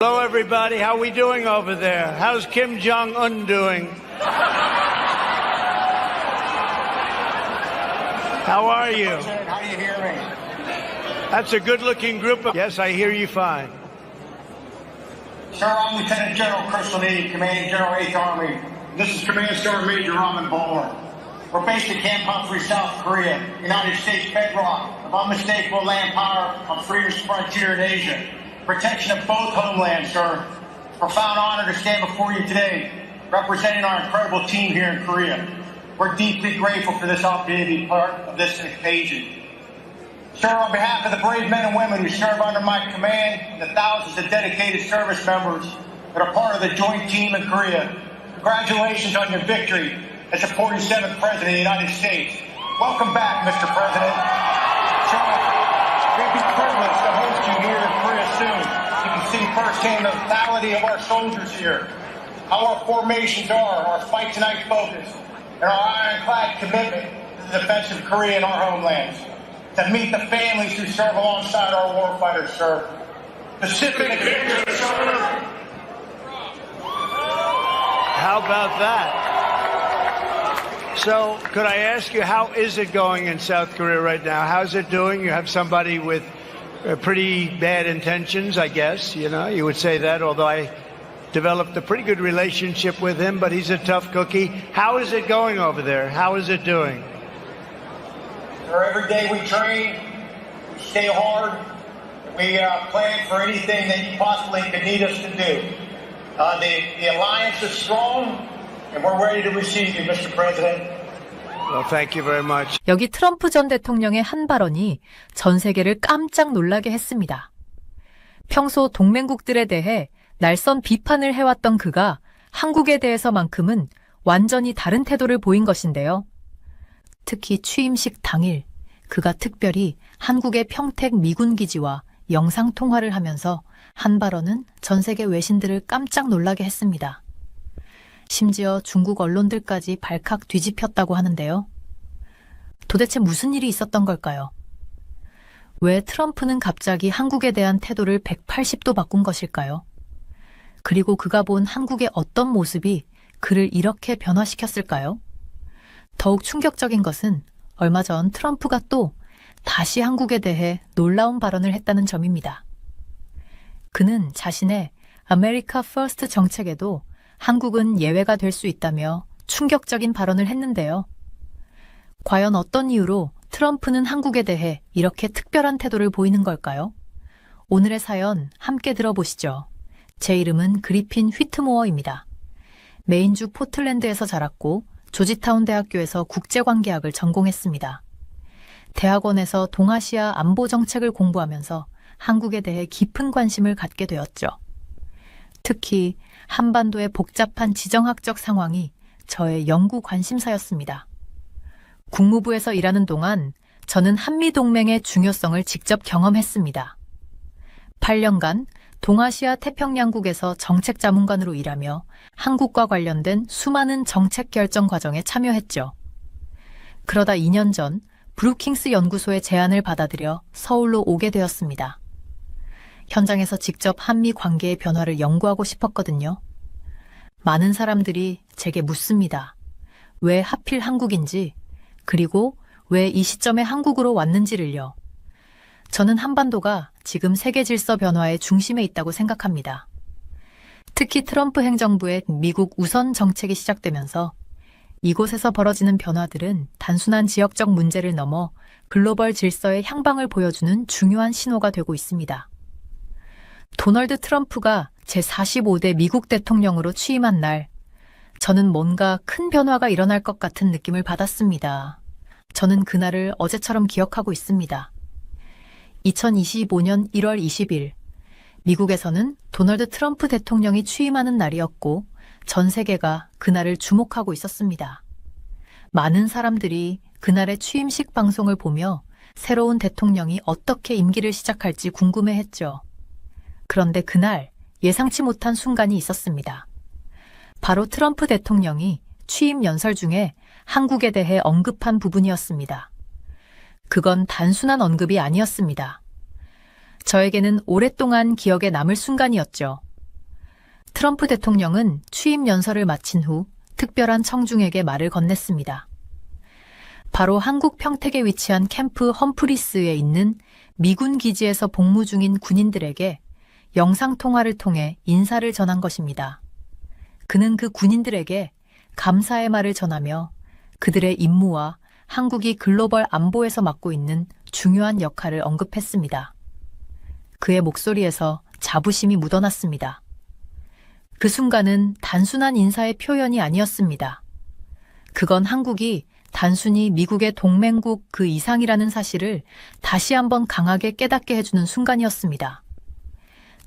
Hello, everybody. How we doing over there? How's Kim Jong-un doing? How are you? How do you hear me? That's a good-looking group of... Yes, I hear you fine. Sir, I'm Lieutenant General Chris Lee, Commanding General 8th Army. This is Command Star Major Raman Ballmer. We're based at Camp Humphrey, South Korea, United States bedrock of unmistakable land power on freedom's frontier in Asia. Protection of both homelands, sir. Profound honor to stand before you today, representing our incredible team here in Korea. We're deeply grateful for this opportunity to be part of this occasion. Sir, on behalf of the brave men and women who serve under my command and the thousands of dedicated service members that are part of the joint team in Korea, congratulations on your victory as the 47th President of the United States. Welcome back, Mr. President. Sir, we'll be privileged to host you here in Korea soon. You can see firsthand the lethality of our soldiers here, how our formations are, our fight tonight focus, and our ironclad commitment to the defense of Korea and our homelands. To meet the families who serve alongside our warfighters, sir. Pacific victory, sir. How about that? So, could I ask you, how is it going in South Korea right now? How's it doing? You have somebody with pretty bad intentions, I guess, you would say that, although I developed a pretty good relationship with him, but he's a tough cookie. How is it going over there? How is it doing? Every day we train, we stay hard, we plan for anything that you possibly could need us to do. The alliance is strong, and we're ready to receive you, Mr. President. Well, thank you very much. 여기 트럼프 전 대통령의 한 발언이 전 세계를 깜짝 놀라게 했습니다. 평소 동맹국들에 대해 날선 비판을 해왔던 그가 한국에 대해서만큼은 완전히 다른 태도를 보인 것인데요. 특히 취임식 당일 그가 특별히 한국의 평택 미군 기지와 영상통화를 하면서 한 발언은 전 세계 외신들을 깜짝 놀라게 했습니다. 심지어 중국 언론들까지 발칵 뒤집혔다고 하는데요. 도대체 무슨 일이 있었던 걸까요? 왜 트럼프는 갑자기 한국에 대한 태도를 180도 바꾼 것일까요? 그리고 그가 본 한국의 어떤 모습이 그를 이렇게 변화시켰을까요? 더욱 충격적인 것은 얼마 전 트럼프가 또 다시 한국에 대해 놀라운 발언을 했다는 점입니다. 그는 자신의 아메리카 퍼스트 정책에도 한국은 예외가 될 수 있다며 충격적인 발언을 했는데요. 과연 어떤 이유로 트럼프는 한국에 대해 이렇게 특별한 태도를 보이는 걸까요? 오늘의 사연 함께 들어보시죠. 제 이름은 그리핀 휘트모어입니다. 메인주 포틀랜드에서 자랐고 조지타운 대학교에서 국제관계학을 전공했습니다. 대학원에서 동아시아 안보 정책을 공부하면서 한국에 대해 깊은 관심을 갖게 되었죠. 특히 한반도의 복잡한 지정학적 상황이 저의 연구 관심사였습니다. 국무부에서 일하는 동안 저는 한미동맹의 중요성을 직접 경험했습니다. 8년간 동아시아 태평양국에서 정책자문관으로 일하며 한국과 관련된 수많은 정책 결정 과정에 참여했죠. 그러다 2년 전 브루킹스 연구소의 제안을 받아들여 서울로 오게 되었습니다. 현장에서 직접 한미 관계의 변화를 연구하고 싶었거든요. 많은 사람들이 제게 묻습니다. 왜 하필 한국인지, 그리고 왜 이 시점에 한국으로 왔는지를요. 저는 한반도가 지금 세계 질서 변화의 중심에 있다고 생각합니다. 특히 트럼프 행정부의 미국 우선 정책이 시작되면서 이곳에서 벌어지는 변화들은 단순한 지역적 문제를 넘어 글로벌 질서의 향방을 보여주는 중요한 신호가 되고 있습니다. 도널드 트럼프가 제45대 미국 대통령으로 취임한 날, 저는 뭔가 큰 변화가 일어날 것 같은 느낌을 받았습니다. 저는 그날을 어제처럼 기억하고 있습니다. 2025년 1월 20일, 미국에서는 도널드 트럼프 대통령이 취임하는 날이었고 전 세계가 그날을 주목하고 있었습니다. 많은 사람들이 그날의 취임식 방송을 보며 새로운 대통령이 어떻게 임기를 시작할지 궁금해했죠. 그런데 그날 예상치 못한 순간이 있었습니다. 바로 트럼프 대통령이 취임 연설 중에 한국에 대해 언급한 부분이었습니다. 그건 단순한 언급이 아니었습니다. 저에게는 오랫동안 기억에 남을 순간이었죠. 트럼프 대통령은 취임 연설을 마친 후 특별한 청중에게 말을 건넸습니다. 바로 한국 평택에 위치한 캠프 험프리스에 있는 미군 기지에서 복무 중인 군인들에게 영상통화를 통해 인사를 전한 것입니다. 그는 그 군인들에게 감사의 말을 전하며 그들의 임무와 한국이 글로벌 안보에서 맡고 있는 중요한 역할을 언급했습니다. 그의 목소리에서 자부심이 묻어났습니다. 그 순간은 단순한 인사의 표현이 아니었습니다. 그건 한국이 단순히 미국의 동맹국 그 이상이라는 사실을 다시 한번 강하게 깨닫게 해주는 순간이었습니다.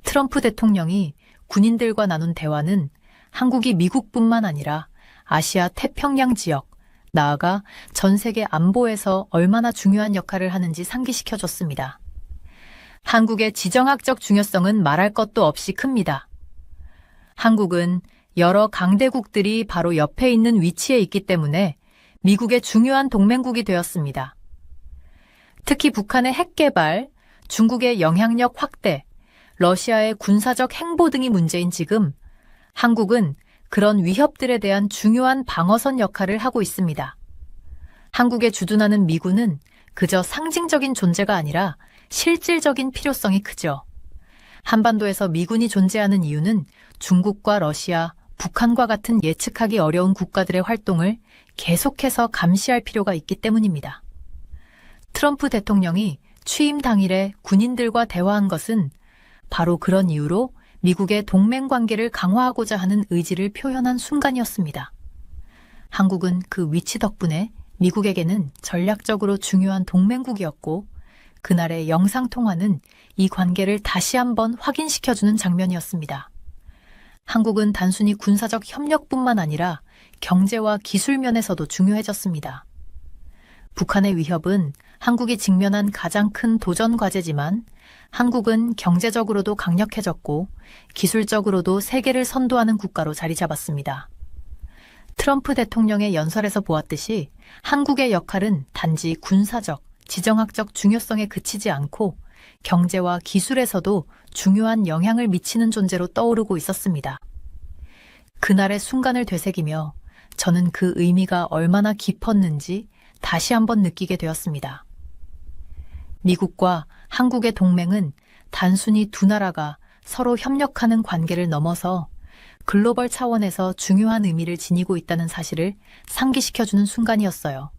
트럼프 대통령이 군인들과 나눈 대화는 한국이 미국뿐만 아니라 아시아 태평양 지역, 나아가 전 세계 안보에서 얼마나 중요한 역할을 하는지 상기시켜줬습니다. 한국의 지정학적 중요성은 말할 것도 없이 큽니다. 한국은 여러 강대국들이 바로 옆에 있는 위치에 있기 때문에 미국의 중요한 동맹국이 되었습니다. 특히 북한의 핵 개발, 중국의 영향력 확대, 러시아의 군사적 행보 등이 문제인 지금 한국은 그런 위협들에 대한 중요한 방어선 역할을 하고 있습니다. 한국에 주둔하는 미군은 그저 상징적인 존재가 아니라 실질적인 필요성이 크죠. 한반도에서 미군이 존재하는 이유는 중국과 러시아, 북한과 같은 예측하기 어려운 국가들의 활동을 계속해서 감시할 필요가 있기 때문입니다. 트럼프 대통령이 취임 당일에 군인들과 대화한 것은 바로 그런 이유로 미국의 동맹 관계를 강화하고자 하는 의지를 표현한 순간이었습니다. 한국은 그 위치 덕분에 미국에게는 전략적으로 중요한 동맹국이었고 그날의 영상통화는 이 관계를 다시 한번 확인시켜주는 장면이었습니다. 한국은 단순히 군사적 협력뿐만 아니라 경제와 기술 면에서도 중요해졌습니다. 북한의 위협은 한국이 직면한 가장 큰 도전 과제지만 한국은 경제적으로도 강력해졌고 기술적으로도 세계를 선도하는 국가로 자리 잡았습니다. 트럼프 대통령의 연설에서 보았듯이 한국의 역할은 단지 군사적, 지정학적 중요성에 그치지 않고 경제와 기술에서도 중요한 영향을 미치는 존재로 떠오르고 있었습니다. 그날의 순간을 되새기며 저는 그 의미가 얼마나 깊었는지 다시 한번 느끼게 되었습니다. 미국과 한국의 동맹은 단순히 두 나라가 서로 협력하는 관계를 넘어서 글로벌 차원에서 중요한 의미를 지니고 있다는 사실을 상기시켜주는 순간이었어요.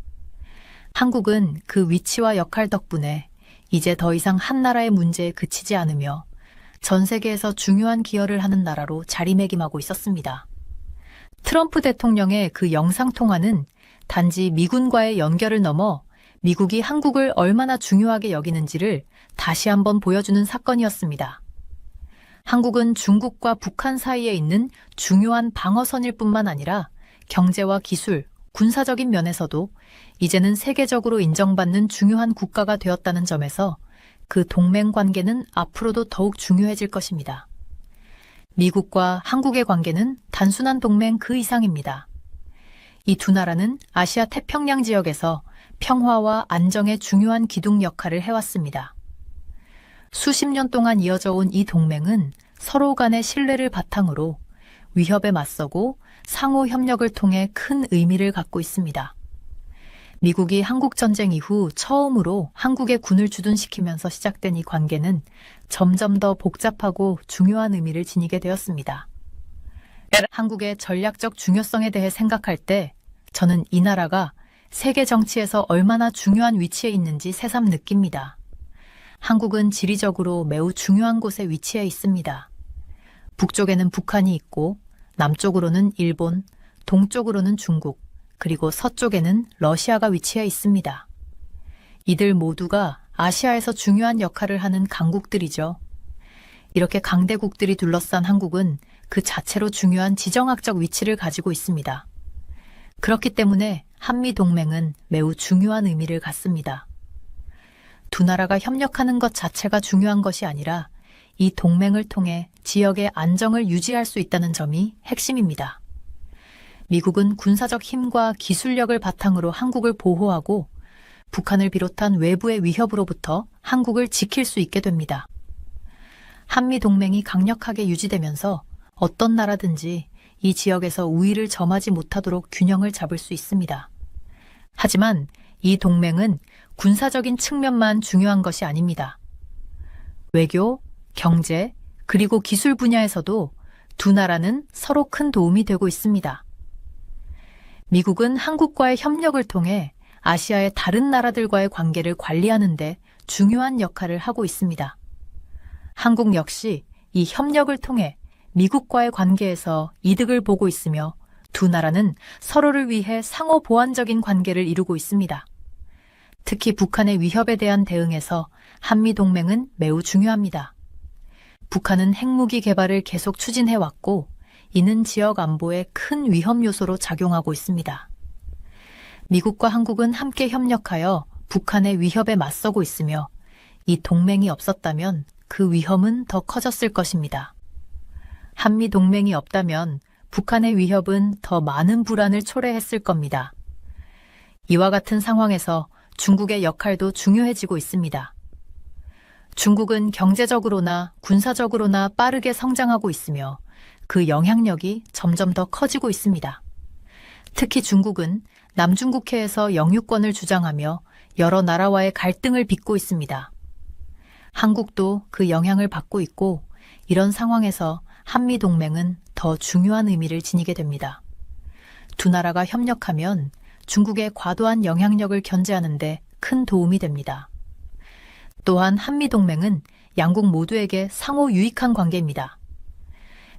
한국은 그 위치와 역할 덕분에 이제 더 이상 한 나라의 문제에 그치지 않으며 전 세계에서 중요한 기여를 하는 나라로 자리매김하고 있었습니다. 트럼프 대통령의 그 영상통화는 단지 미군과의 연결을 넘어 미국이 한국을 얼마나 중요하게 여기는지를 다시 한번 보여주는 사건이었습니다. 한국은 중국과 북한 사이에 있는 중요한 방어선일 뿐만 아니라 경제와 기술, 군사적인 면에서도 이제는 세계적으로 인정받는 중요한 국가가 되었다는 점에서 그 동맹 관계는 앞으로도 더욱 중요해질 것입니다. 미국과 한국의 관계는 단순한 동맹 그 이상입니다. 이 두 나라는 아시아 태평양 지역에서 평화와 안정의 중요한 기둥 역할을 해왔습니다. 수십 년 동안 이어져 온 이 동맹은 서로 간의 신뢰를 바탕으로 위협에 맞서고 상호 협력을 통해 큰 의미를 갖고 있습니다. 미국이 한국전쟁 이후 처음으로 한국에 군을 주둔시키면서 시작된 이 관계는 점점 더 복잡하고 중요한 의미를 지니게 되었습니다. 한국의 전략적 중요성에 대해 생각할 때 저는 이 나라가 세계 정치에서 얼마나 중요한 위치에 있는지 새삼 느낍니다. 한국은 지리적으로 매우 중요한 곳에 위치해 있습니다. 북쪽에는 북한이 있고 남쪽으로는 일본, 동쪽으로는 중국, 그리고 서쪽에는 러시아가 위치해 있습니다. 이들 모두가 아시아에서 중요한 역할을 하는 강국들이죠. 이렇게 강대국들이 둘러싼 한국은 그 자체로 중요한 지정학적 위치를 가지고 있습니다. 그렇기 때문에 한미동맹은 매우 중요한 의미를 갖습니다. 두 나라가 협력하는 것 자체가 중요한 것이 아니라 이 동맹을 통해 지역의 안정을 유지할 수 있다는 점이 핵심입니다. 미국은 군사적 힘과 기술력을 바탕으로 한국을 보호하고 북한을 비롯한 외부의 위협으로부터 한국을 지킬 수 있게 됩니다. 한미동맹이 강력하게 유지되면서 어떤 나라든지 이 지역에서 우위를 점하지 못하도록 균형을 잡을 수 있습니다. 하지만 이 동맹은 군사적인 측면만 중요한 것이 아닙니다. 외교, 경제, 그리고 기술 분야에서도 두 나라는 서로 큰 도움이 되고 있습니다. 미국은 한국과의 협력을 통해 아시아의 다른 나라들과의 관계를 관리하는 데 중요한 역할을 하고 있습니다. 한국 역시 이 협력을 통해 미국과의 관계에서 이득을 보고 있으며 두 나라는 서로를 위해 상호 보완적인 관계를 이루고 있습니다. 특히 북한의 위협에 대한 대응에서 한미동맹은 매우 중요합니다. 북한은 핵무기 개발을 계속 추진해왔고 이는 지역 안보에 큰 위험 요소로 작용하고 있습니다. 미국과 한국은 함께 협력하여 북한의 위협에 맞서고 있으며 이 동맹이 없었다면 그 위험은 더 커졌을 것입니다. 한미 동맹이 없다면 북한의 위협은 더 많은 불안을 초래했을 겁니다. 이와 같은 상황에서 중국의 역할도 중요해지고 있습니다. 중국은 경제적으로나 군사적으로나 빠르게 성장하고 있으며 그 영향력이 점점 더 커지고 있습니다. 특히 중국은 남중국해에서 영유권을 주장하며 여러 나라와의 갈등을 빚고 있습니다. 한국도 그 영향을 받고 있고 이런 상황에서 한미동맹은 더 중요한 의미를 지니게 됩니다. 두 나라가 협력하면 중국의 과도한 영향력을 견제하는 데 큰 도움이 됩니다. 또한 한미동맹은 양국 모두에게 상호 유익한 관계입니다.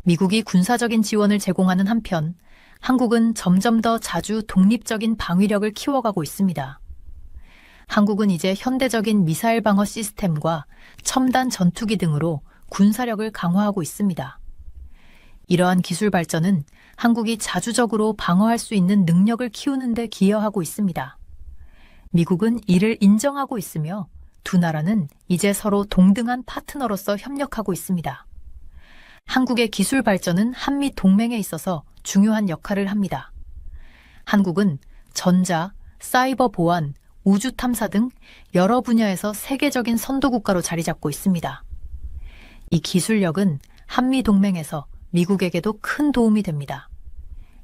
미국이 군사적인 지원을 제공하는 한편 한국은 점점 더 자주 독립적인 방위력을 키워가고 있습니다. 한국은 이제 현대적인 미사일 방어 시스템과 첨단 전투기 등으로 군사력을 강화하고 있습니다. 이러한 기술 발전은 한국이 자주적으로 방어할 수 있는 능력을 키우는 데 기여하고 있습니다. 미국은 이를 인정하고 있으며 두 나라는 이제 서로 동등한 파트너로서 협력하고 있습니다. 한국의 기술 발전은 한미 동맹에 있어서 중요한 역할을 합니다. 한국은 전자, 사이버 보안, 우주 탐사 등 여러 분야에서 세계적인 선도국가로 자리 잡고 있습니다. 이 기술력은 한미 동맹에서 미국에게도 큰 도움이 됩니다.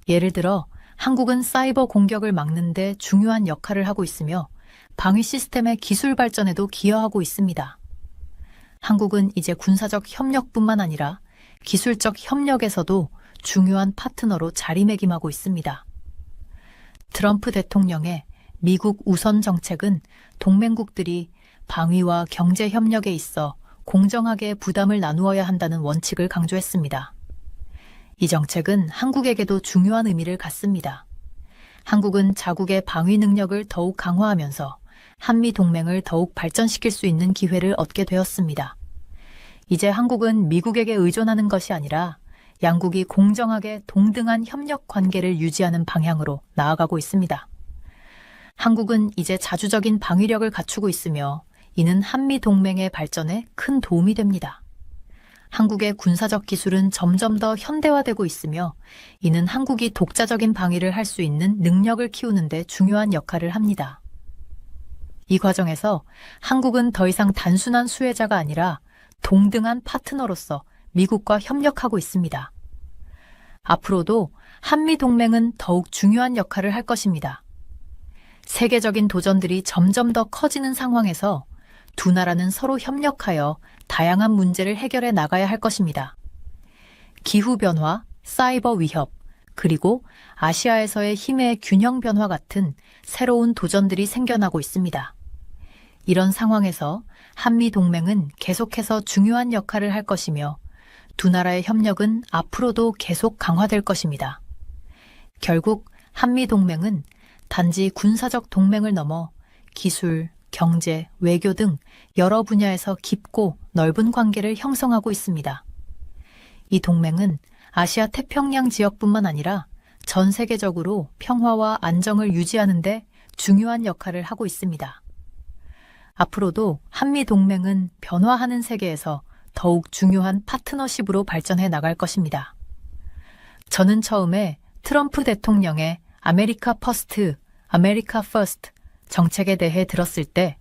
예를 들어 한국은 사이버 공격을 막는 데 중요한 역할을 하고 있으며 방위 시스템의 기술 발전에도 기여하고 있습니다. 한국은 이제 군사적 협력뿐만 아니라 기술적 협력에서도 중요한 파트너로 자리매김하고 있습니다. 트럼프 대통령의 미국 우선 정책은 동맹국들이 방위와 경제 협력에 있어 공정하게 부담을 나누어야 한다는 원칙을 강조했습니다. 이 정책은 한국에게도 중요한 의미를 갖습니다. 한국은 자국의 방위 능력을 더욱 강화하면서 한미 동맹을 더욱 발전시킬 수 있는 기회를 얻게 되었습니다. 이제 한국은 미국에게 의존하는 것이 아니라 양국이 공정하게 동등한 협력 관계를 유지하는 방향으로 나아가고 있습니다. 한국은 이제 자주적인 방위력을 갖추고 있으며 이는 한미 동맹의 발전에 큰 도움이 됩니다. 한국의 군사적 기술은 점점 더 현대화되고 있으며 이는 한국이 독자적인 방위를 할 수 있는 능력을 키우는 데 중요한 역할을 합니다. 이 과정에서 한국은 더 이상 단순한 수혜자가 아니라 동등한 파트너로서 미국과 협력하고 있습니다. 앞으로도 한미 동맹은 더욱 중요한 역할을 할 것입니다. 세계적인 도전들이 점점 더 커지는 상황에서 두 나라는 서로 협력하여 다양한 문제를 해결해 나가야 할 것입니다. 기후변화, 사이버 위협, 그리고 아시아에서의 힘의 균형 변화 같은 새로운 도전들이 생겨나고 있습니다. 이런 상황에서 한미 동맹은 계속해서 중요한 역할을 할 것이며 두 나라의 협력은 앞으로도 계속 강화될 것입니다. 결국 한미 동맹은 단지 군사적 동맹을 넘어 기술, 경제, 외교 등 여러 분야에서 깊고 넓은 관계를 형성하고 있습니다. 이 동맹은 아시아 태평양 지역뿐만 아니라 전 세계적으로 평화와 안정을 유지하는 데 중요한 역할을 하고 있습니다. 앞으로도 한미 동맹은 변화하는 세계에서 더욱 중요한 파트너십으로 발전해 나갈 것입니다. 저는 처음에 트럼프 대통령의 아메리카 퍼스트, 아메리카 퍼스트 정책에 대해 들었을 때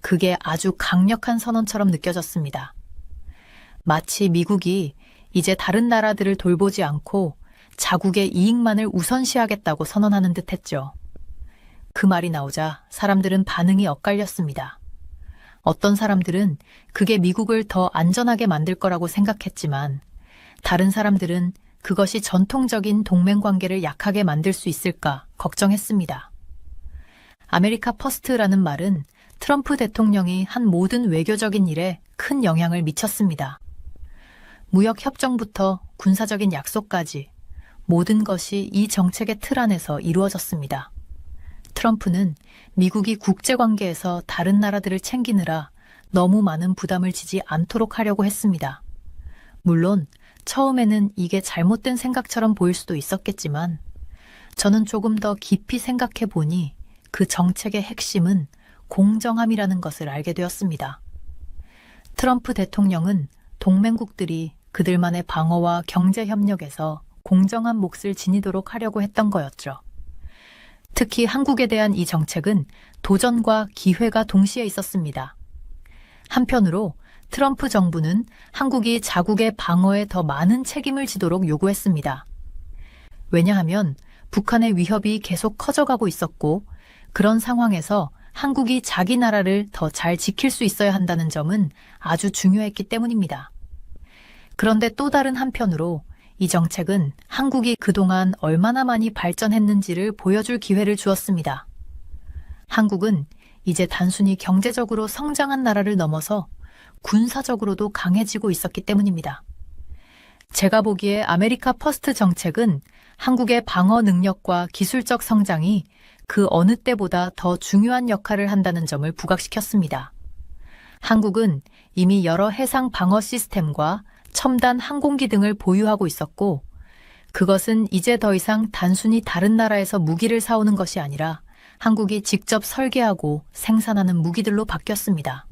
그게 아주 강력한 선언처럼 느껴졌습니다. 마치 미국이 이제 다른 나라들을 돌보지 않고 자국의 이익만을 우선시하겠다고 선언하는 듯 했죠. 그 말이 나오자 사람들은 반응이 엇갈렸습니다. 어떤 사람들은 그게 미국을 더 안전하게 만들 거라고 생각했지만 다른 사람들은 그것이 전통적인 동맹 관계를 약하게 만들 수 있을까 걱정했습니다. 아메리카 퍼스트라는 말은 트럼프 대통령이 한 모든 외교적인 일에 큰 영향을 미쳤습니다. 무역 협정부터 군사적인 약속까지 모든 것이 이 정책의 틀 안에서 이루어졌습니다. 트럼프는 미국이 국제관계에서 다른 나라들을 챙기느라 너무 많은 부담을 지지 않도록 하려고 했습니다. 물론 처음에는 이게 잘못된 생각처럼 보일 수도 있었겠지만 저는 조금 더 깊이 생각해 보니 그 정책의 핵심은 공정함이라는 것을 알게 되었습니다. 트럼프 대통령은 동맹국들이 그들만의 방어와 경제 협력에서 공정한 몫을 지니도록 하려고 했던 거였죠. 특히 한국에 대한 이 정책은 도전과 기회가 동시에 있었습니다. 한편으로 트럼프 정부는 한국이 자국의 방어에 더 많은 책임을 지도록 요구했습니다. 왜냐하면 북한의 위협이 계속 커져가고 있었고 그런 상황에서 한국이 자기 나라를 더 잘 지킬 수 있어야 한다는 점은 아주 중요했기 때문입니다. 그런데 또 다른 한편으로 이 정책은 한국이 그동안 얼마나 많이 발전했는지를 보여줄 기회를 주었습니다. 한국은 이제 단순히 경제적으로 성장한 나라를 넘어서 군사적으로도 강해지고 있었기 때문입니다. 제가 보기에 아메리카 퍼스트 정책은 한국의 방어 능력과 기술적 성장이 그 어느 때보다 더 중요한 역할을 한다는 점을 부각시켰습니다. 한국은 이미 여러 해상 방어 시스템과 첨단 항공기 등을 보유하고 있었고 그것은 이제 더 이상 단순히 다른 나라에서 무기를 사오는 것이 아니라 한국이 직접 설계하고 생산하는 무기들로 바뀌었습니다.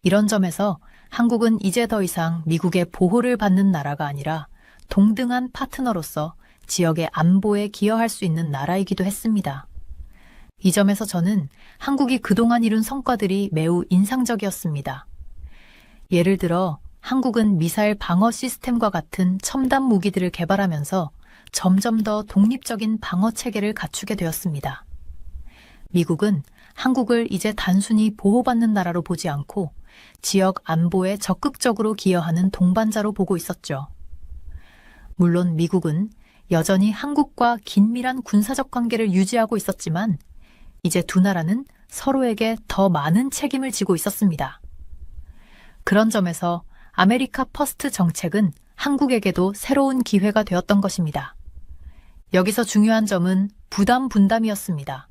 이런 점에서 한국은 이제 더 이상 미국의 보호를 받는 나라가 아니라 동등한 파트너로서 지역의 안보에 기여할 수 있는 나라이기도 했습니다. 이 점에서 저는 한국이 그동안 이룬 성과들이 매우 인상적이었습니다. 예를 들어 한국은 미사일 방어 시스템과 같은 첨단 무기들을 개발하면서 점점 더 독립적인 방어 체계를 갖추게 되었습니다. 미국은 한국을 이제 단순히 보호받는 나라로 보지 않고 지역 안보에 적극적으로 기여하는 동반자로 보고 있었죠. 물론 미국은 여전히 한국과 긴밀한 군사적 관계를 유지하고 있었지만 이제 두 나라는 서로에게 더 많은 책임을 지고 있었습니다. 그런 점에서 아메리카 퍼스트 정책은 한국에게도 새로운 기회가 되었던 것입니다. 여기서 중요한 점은 부담 분담이었습니다.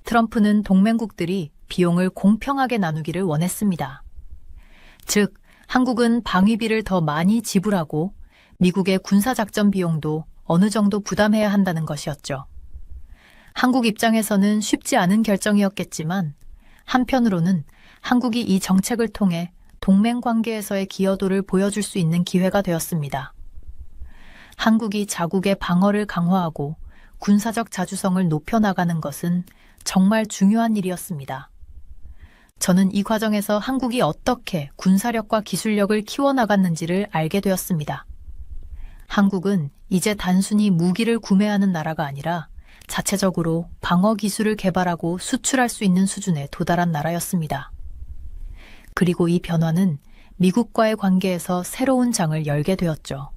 트럼프는 동맹국들이 비용을 공평하게 나누기를 원했습니다. 즉, 한국은 방위비를 더 많이 지불하고 미국의 군사작전 비용도 어느 정도 부담해야 한다는 것이었죠. 한국 입장에서는 쉽지 않은 결정이었겠지만 한편으로는 한국이 이 정책을 통해 동맹 관계에서의 기여도를 보여줄 수 있는 기회가 되었습니다. 한국이 자국의 방어를 강화하고 군사적 자주성을 높여나가는 것은 정말 중요한 일이었습니다. 저는 이 과정에서 한국이 어떻게 군사력과 기술력을 키워나갔는지를 알게 되었습니다. 한국은 이제 단순히 무기를 구매하는 나라가 아니라 자체적으로 방어 기술을 개발하고 수출할 수 있는 수준에 도달한 나라였습니다. 그리고 이 변화는 미국과의 관계에서 새로운 장을 열게 되었죠.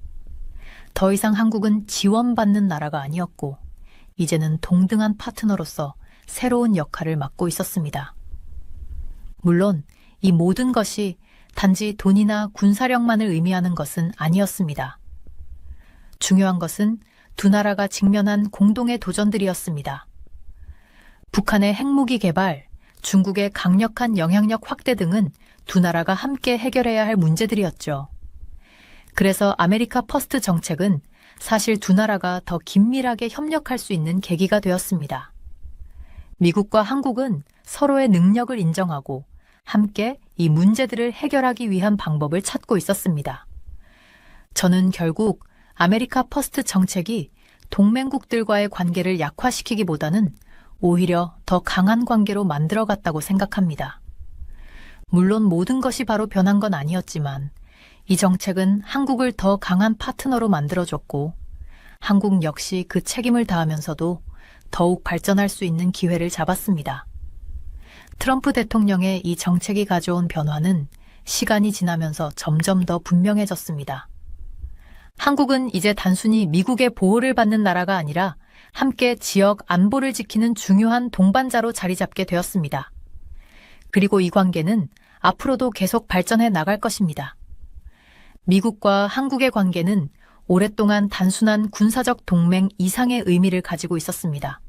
더 이상 한국은 지원받는 나라가 아니었고 이제는 동등한 파트너로서 새로운 역할을 맡고 있었습니다. 물론 이 모든 것이 단지 돈이나 군사력만을 의미하는 것은 아니었습니다. 중요한 것은 두 나라가 직면한 공동의 도전들이었습니다. 북한의 핵무기 개발, 중국의 강력한 영향력 확대 등은 두 나라가 함께 해결해야 할 문제들이었죠. 그래서 아메리카 퍼스트 정책은 사실 두 나라가 더 긴밀하게 협력할 수 있는 계기가 되었습니다. 미국과 한국은 서로의 능력을 인정하고 함께 이 문제들을 해결하기 위한 방법을 찾고 있었습니다. 저는 결국 아메리카 퍼스트 정책이 동맹국들과의 관계를 약화시키기보다는 오히려 더 강한 관계로 만들어갔다고 생각합니다. 물론 모든 것이 바로 변한 건 아니었지만 이 정책은 한국을 더 강한 파트너로 만들어줬고 한국 역시 그 책임을 다하면서도 더욱 발전할 수 있는 기회를 잡았습니다. 트럼프 대통령의 이 정책이 가져온 변화는 시간이 지나면서 점점 더 분명해졌습니다. 한국은 이제 단순히 미국의 보호를 받는 나라가 아니라 함께 지역 안보를 지키는 중요한 동반자로 자리 잡게 되었습니다. 그리고 이 관계는 앞으로도 계속 발전해 나갈 것입니다. 미국과 한국의 관계는 오랫동안 단순한 군사적 동맹 이상의 의미를 가지고 있었습니다.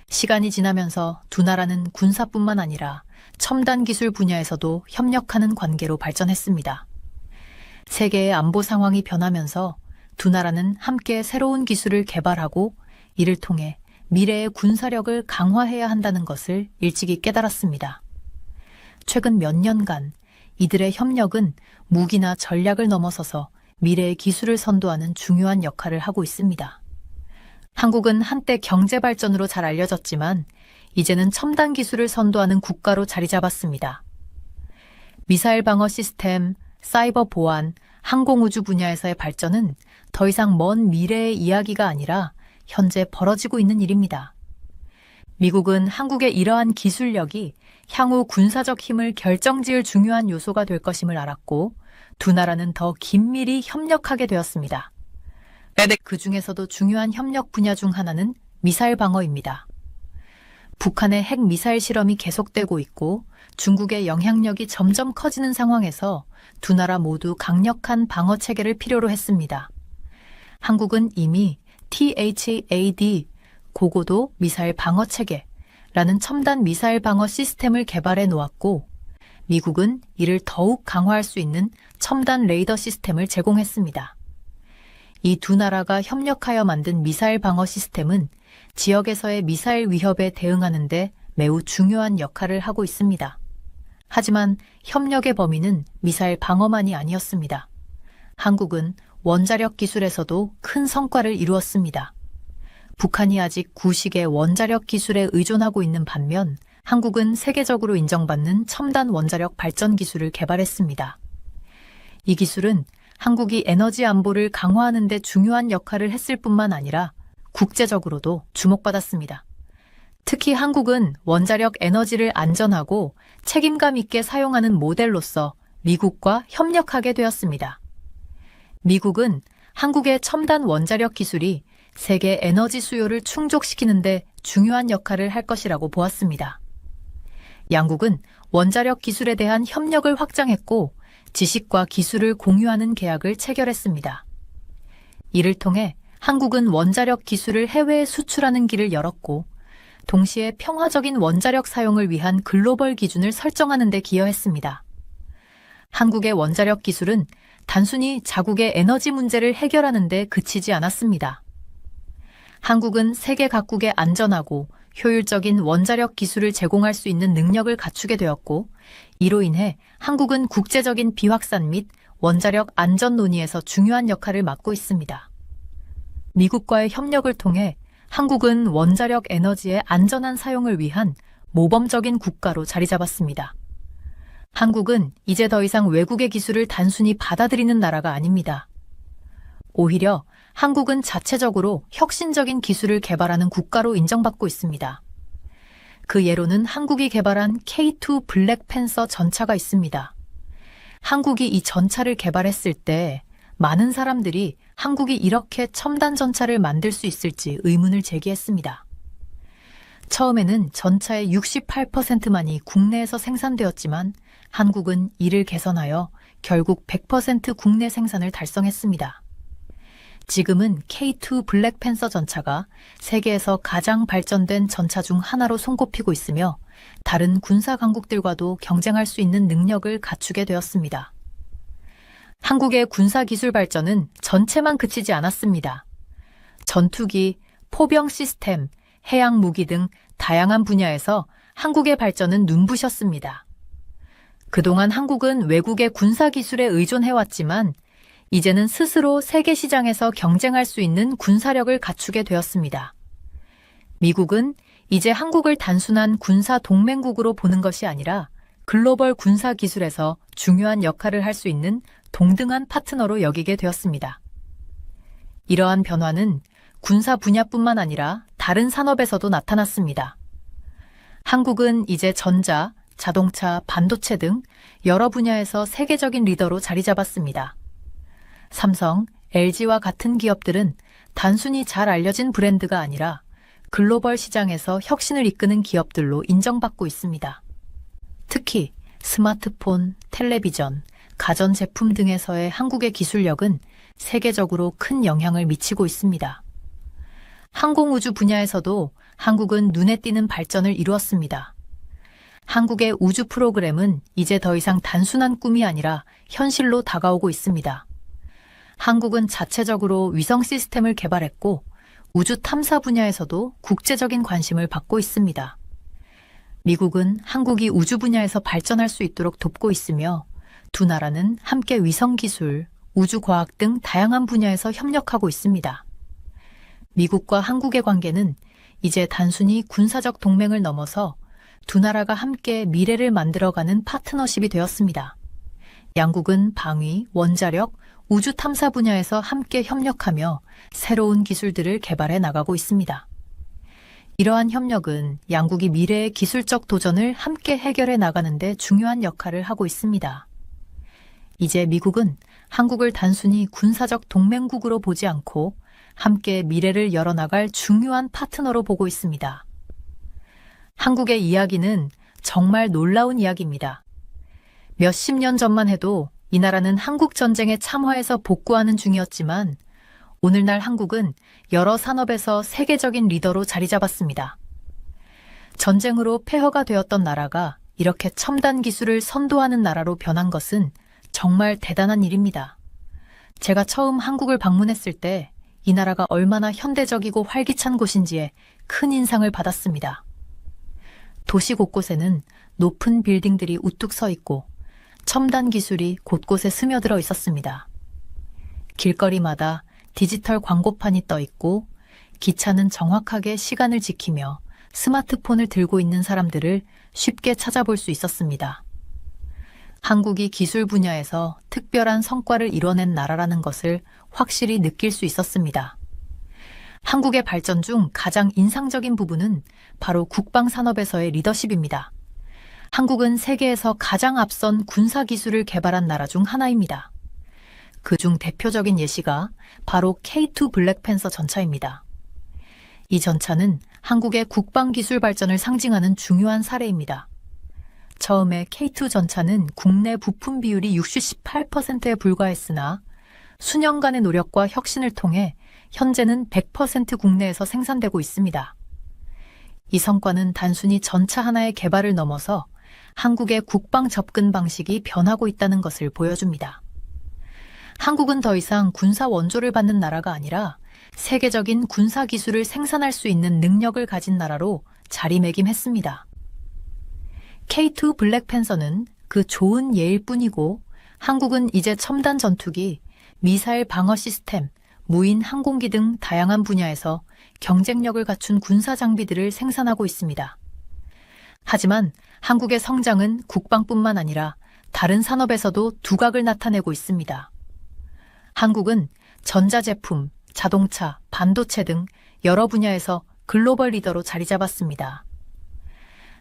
시간이 지나면서 두 나라는 군사뿐만 아니라 첨단 기술 분야에서도 협력하는 관계로 발전했습니다. 세계의 안보 상황이 변하면서 두 나라는 함께 새로운 기술을 개발하고 이를 통해 미래의 군사력을 강화해야 한다는 것을 일찍이 깨달았습니다. 최근 몇 년간 이들의 협력은 무기나 전략을 넘어서서 미래의 기술을 선도하는 중요한 역할을 하고 있습니다. 한국은 한때 경제 발전으로 잘 알려졌지만 이제는 첨단 기술을 선도하는 국가로 자리 잡았습니다. 미사일 방어 시스템, 사이버 보안, 항공우주 분야에서의 발전은 더 이상 먼 미래의 이야기가 아니라 현재 벌어지고 있는 일입니다. 미국은 한국의 이러한 기술력이 향후 군사적 힘을 결정지을 중요한 요소가 될 것임을 알았고 두 나라는 더 긴밀히 협력하게 되었습니다. 그 중에서도 중요한 협력 분야 중 하나는 미사일 방어입니다. 북한의 핵 미사일 실험이 계속되고 있고 중국의 영향력이 점점 커지는 상황에서 두 나라 모두 강력한 방어 체계를 필요로 했습니다. 한국은 이미 THAAD 고고도 미사일 방어 체계라는 첨단 미사일 방어 시스템을 개발해 놓았고 미국은 이를 더욱 강화할 수 있는 첨단 레이더 시스템을 제공했습니다. 이 두 나라가 협력하여 만든 미사일 방어 시스템은 지역에서의 미사일 위협에 대응하는 데 매우 중요한 역할을 하고 있습니다. 하지만 협력의 범위는 미사일 방어만이 아니었습니다. 한국은 원자력 기술에서도 큰 성과를 이루었습니다. 북한이 아직 구식의 원자력 기술에 의존하고 있는 반면 한국은 세계적으로 인정받는 첨단 원자력 발전 기술을 개발했습니다. 이 기술은 한국이 에너지 안보를 강화하는 데 중요한 역할을 했을 뿐만 아니라 국제적으로도 주목받았습니다. 특히 한국은 원자력 에너지를 안전하고 책임감 있게 사용하는 모델로서 미국과 협력하게 되었습니다. 미국은 한국의 첨단 원자력 기술이 세계 에너지 수요를 충족시키는 데 중요한 역할을 할 것이라고 보았습니다. 양국은 원자력 기술에 대한 협력을 확장했고 지식과 기술을 공유하는 계약을 체결했습니다. 이를 통해 한국은 원자력 기술을 해외에 수출하는 길을 열었고 동시에 평화적인 원자력 사용을 위한 글로벌 기준을 설정하는 데 기여했습니다. 한국의 원자력 기술은 단순히 자국의 에너지 문제를 해결하는 데 그치지 않았습니다. 한국은 세계 각국에 안전하고 효율적인 원자력 기술을 제공할 수 있는 능력을 갖추게 되었고 이로 인해 한국은 국제적인 비확산 및 원자력 안전 논의에서 중요한 역할을 맡고 있습니다. 미국과의 협력을 통해 한국은 원자력 에너지의 안전한 사용을 위한 모범적인 국가로 자리 잡았습니다. 한국은 이제 더 이상 외국의 기술을 단순히 받아들이는 나라가 아닙니다. 오히려 한국은 자체적으로 혁신적인 기술을 개발하는 국가로 인정받고 있습니다. 그 예로는 한국이 개발한 K2 블랙팬서 전차가 있습니다. 한국이 이 전차를 개발했을 때 많은 사람들이 한국이 이렇게 첨단 전차를 만들 수 있을지 의문을 제기했습니다. 처음에는 전차의 68%만이 국내에서 생산되었지만 한국은 이를 개선하여 결국 100% 국내 생산을 달성했습니다. 지금은 K2 블랙팬서 전차가 세계에서 가장 발전된 전차 중 하나로 손꼽히고 있으며 다른 군사 강국들과도 경쟁할 수 있는 능력을 갖추게 되었습니다. 한국의 군사 기술 발전은 전체만 그치지 않았습니다. 전투기, 포병 시스템, 해양 무기 등 다양한 분야에서 한국의 발전은 눈부셨습니다. 그동안 한국은 외국의 군사 기술에 의존해왔지만 이제는 스스로 세계 시장에서 경쟁할 수 있는 군사력을 갖추게 되었습니다. 미국은 이제 한국을 단순한 군사 동맹국으로 보는 것이 아니라 글로벌 군사 기술에서 중요한 역할을 할 수 있는 동등한 파트너로 여기게 되었습니다. 이러한 변화는 군사 분야뿐만 아니라 다른 산업에서도 나타났습니다. 한국은 이제 전자, 자동차, 반도체 등 여러 분야에서 세계적인 리더로 자리 잡았습니다. 삼성, LG와 같은 기업들은 단순히 잘 알려진 브랜드가 아니라 글로벌 시장에서 혁신을 이끄는 기업들로 인정받고 있습니다. 특히 스마트폰, 텔레비전, 가전제품 등에서의 한국의 기술력은 세계적으로 큰 영향을 미치고 있습니다. 항공우주 분야에서도 한국은 눈에 띄는 발전을 이루었습니다. 한국의 우주 프로그램은 이제 더 이상 단순한 꿈이 아니라 현실로 다가오고 있습니다. 한국은 자체적으로 위성 시스템을 개발했고 우주 탐사 분야에서도 국제적인 관심을 받고 있습니다. 미국은 한국이 우주 분야에서 발전할 수 있도록 돕고 있으며 두 나라는 함께 위성 기술, 우주과학 등 다양한 분야에서 협력하고 있습니다. 미국과 한국의 관계는 이제 단순히 군사적 동맹을 넘어서 두 나라가 함께 미래를 만들어가는 파트너십이 되었습니다. 양국은 방위, 원자력, 우주 탐사 분야에서 함께 협력하며 새로운 기술들을 개발해 나가고 있습니다. 이러한 협력은 양국이 미래의 기술적 도전을 함께 해결해 나가는 데 중요한 역할을 하고 있습니다. 이제 미국은 한국을 단순히 군사적 동맹국으로 보지 않고 함께 미래를 열어나갈 중요한 파트너로 보고 있습니다. 한국의 이야기는 정말 놀라운 이야기입니다. 몇십 년 전만 해도 이 나라는 한국 전쟁에 참화해서 복구하는 중이었지만 오늘날 한국은 여러 산업에서 세계적인 리더로 자리 잡았습니다. 전쟁으로 폐허가 되었던 나라가 이렇게 첨단 기술을 선도하는 나라로 변한 것은 정말 대단한 일입니다. 제가 처음 한국을 방문했을 때 이 나라가 얼마나 현대적이고 활기찬 곳인지에 큰 인상을 받았습니다. 도시 곳곳에는 높은 빌딩들이 우뚝 서 있고 첨단 기술이 곳곳에 스며들어 있었습니다. 길거리마다 디지털 광고판이 떠 있고 기차는 정확하게 시간을 지키며 스마트폰을 들고 있는 사람들을 쉽게 찾아볼 수 있었습니다. 한국이 기술 분야에서 특별한 성과를 이뤄낸 나라라는 것을 확실히 느낄 수 있었습니다. 한국의 발전 중 가장 인상적인 부분은 바로 국방산업에서의 리더십입니다. 한국은 세계에서 가장 앞선 군사기술을 개발한 나라 중 하나입니다. 그중 대표적인 예시가 바로 K2 블랙팬서 전차입니다. 이 전차는 한국의 국방기술 발전을 상징하는 중요한 사례입니다. 처음에 K2 전차는 국내 부품 비율이 68%에 불과했으나 수년간의 노력과 혁신을 통해 현재는 100% 국내에서 생산되고 있습니다. 이 성과는 단순히 전차 하나의 개발을 넘어서 한국의 국방 접근 방식이 변하고 있다는 것을 보여줍니다. 한국은 더 이상 군사 원조를 받는 나라가 아니라 세계적인 군사 기술을 생산할 수 있는 능력을 가진 나라로 자리매김했습니다. K2 블랙팬서는 그 좋은 예일 뿐이고 한국은 이제 첨단 전투기, 미사일 방어 시스템, 무인 항공기 등 다양한 분야에서 경쟁력을 갖춘 군사 장비들을 생산하고 있습니다. 하지만 한국의 성장은 국방뿐만 아니라 다른 산업에서도 두각을 나타내고 있습니다. 한국은 전자제품, 자동차, 반도체 등 여러 분야에서 글로벌 리더로 자리 잡았습니다.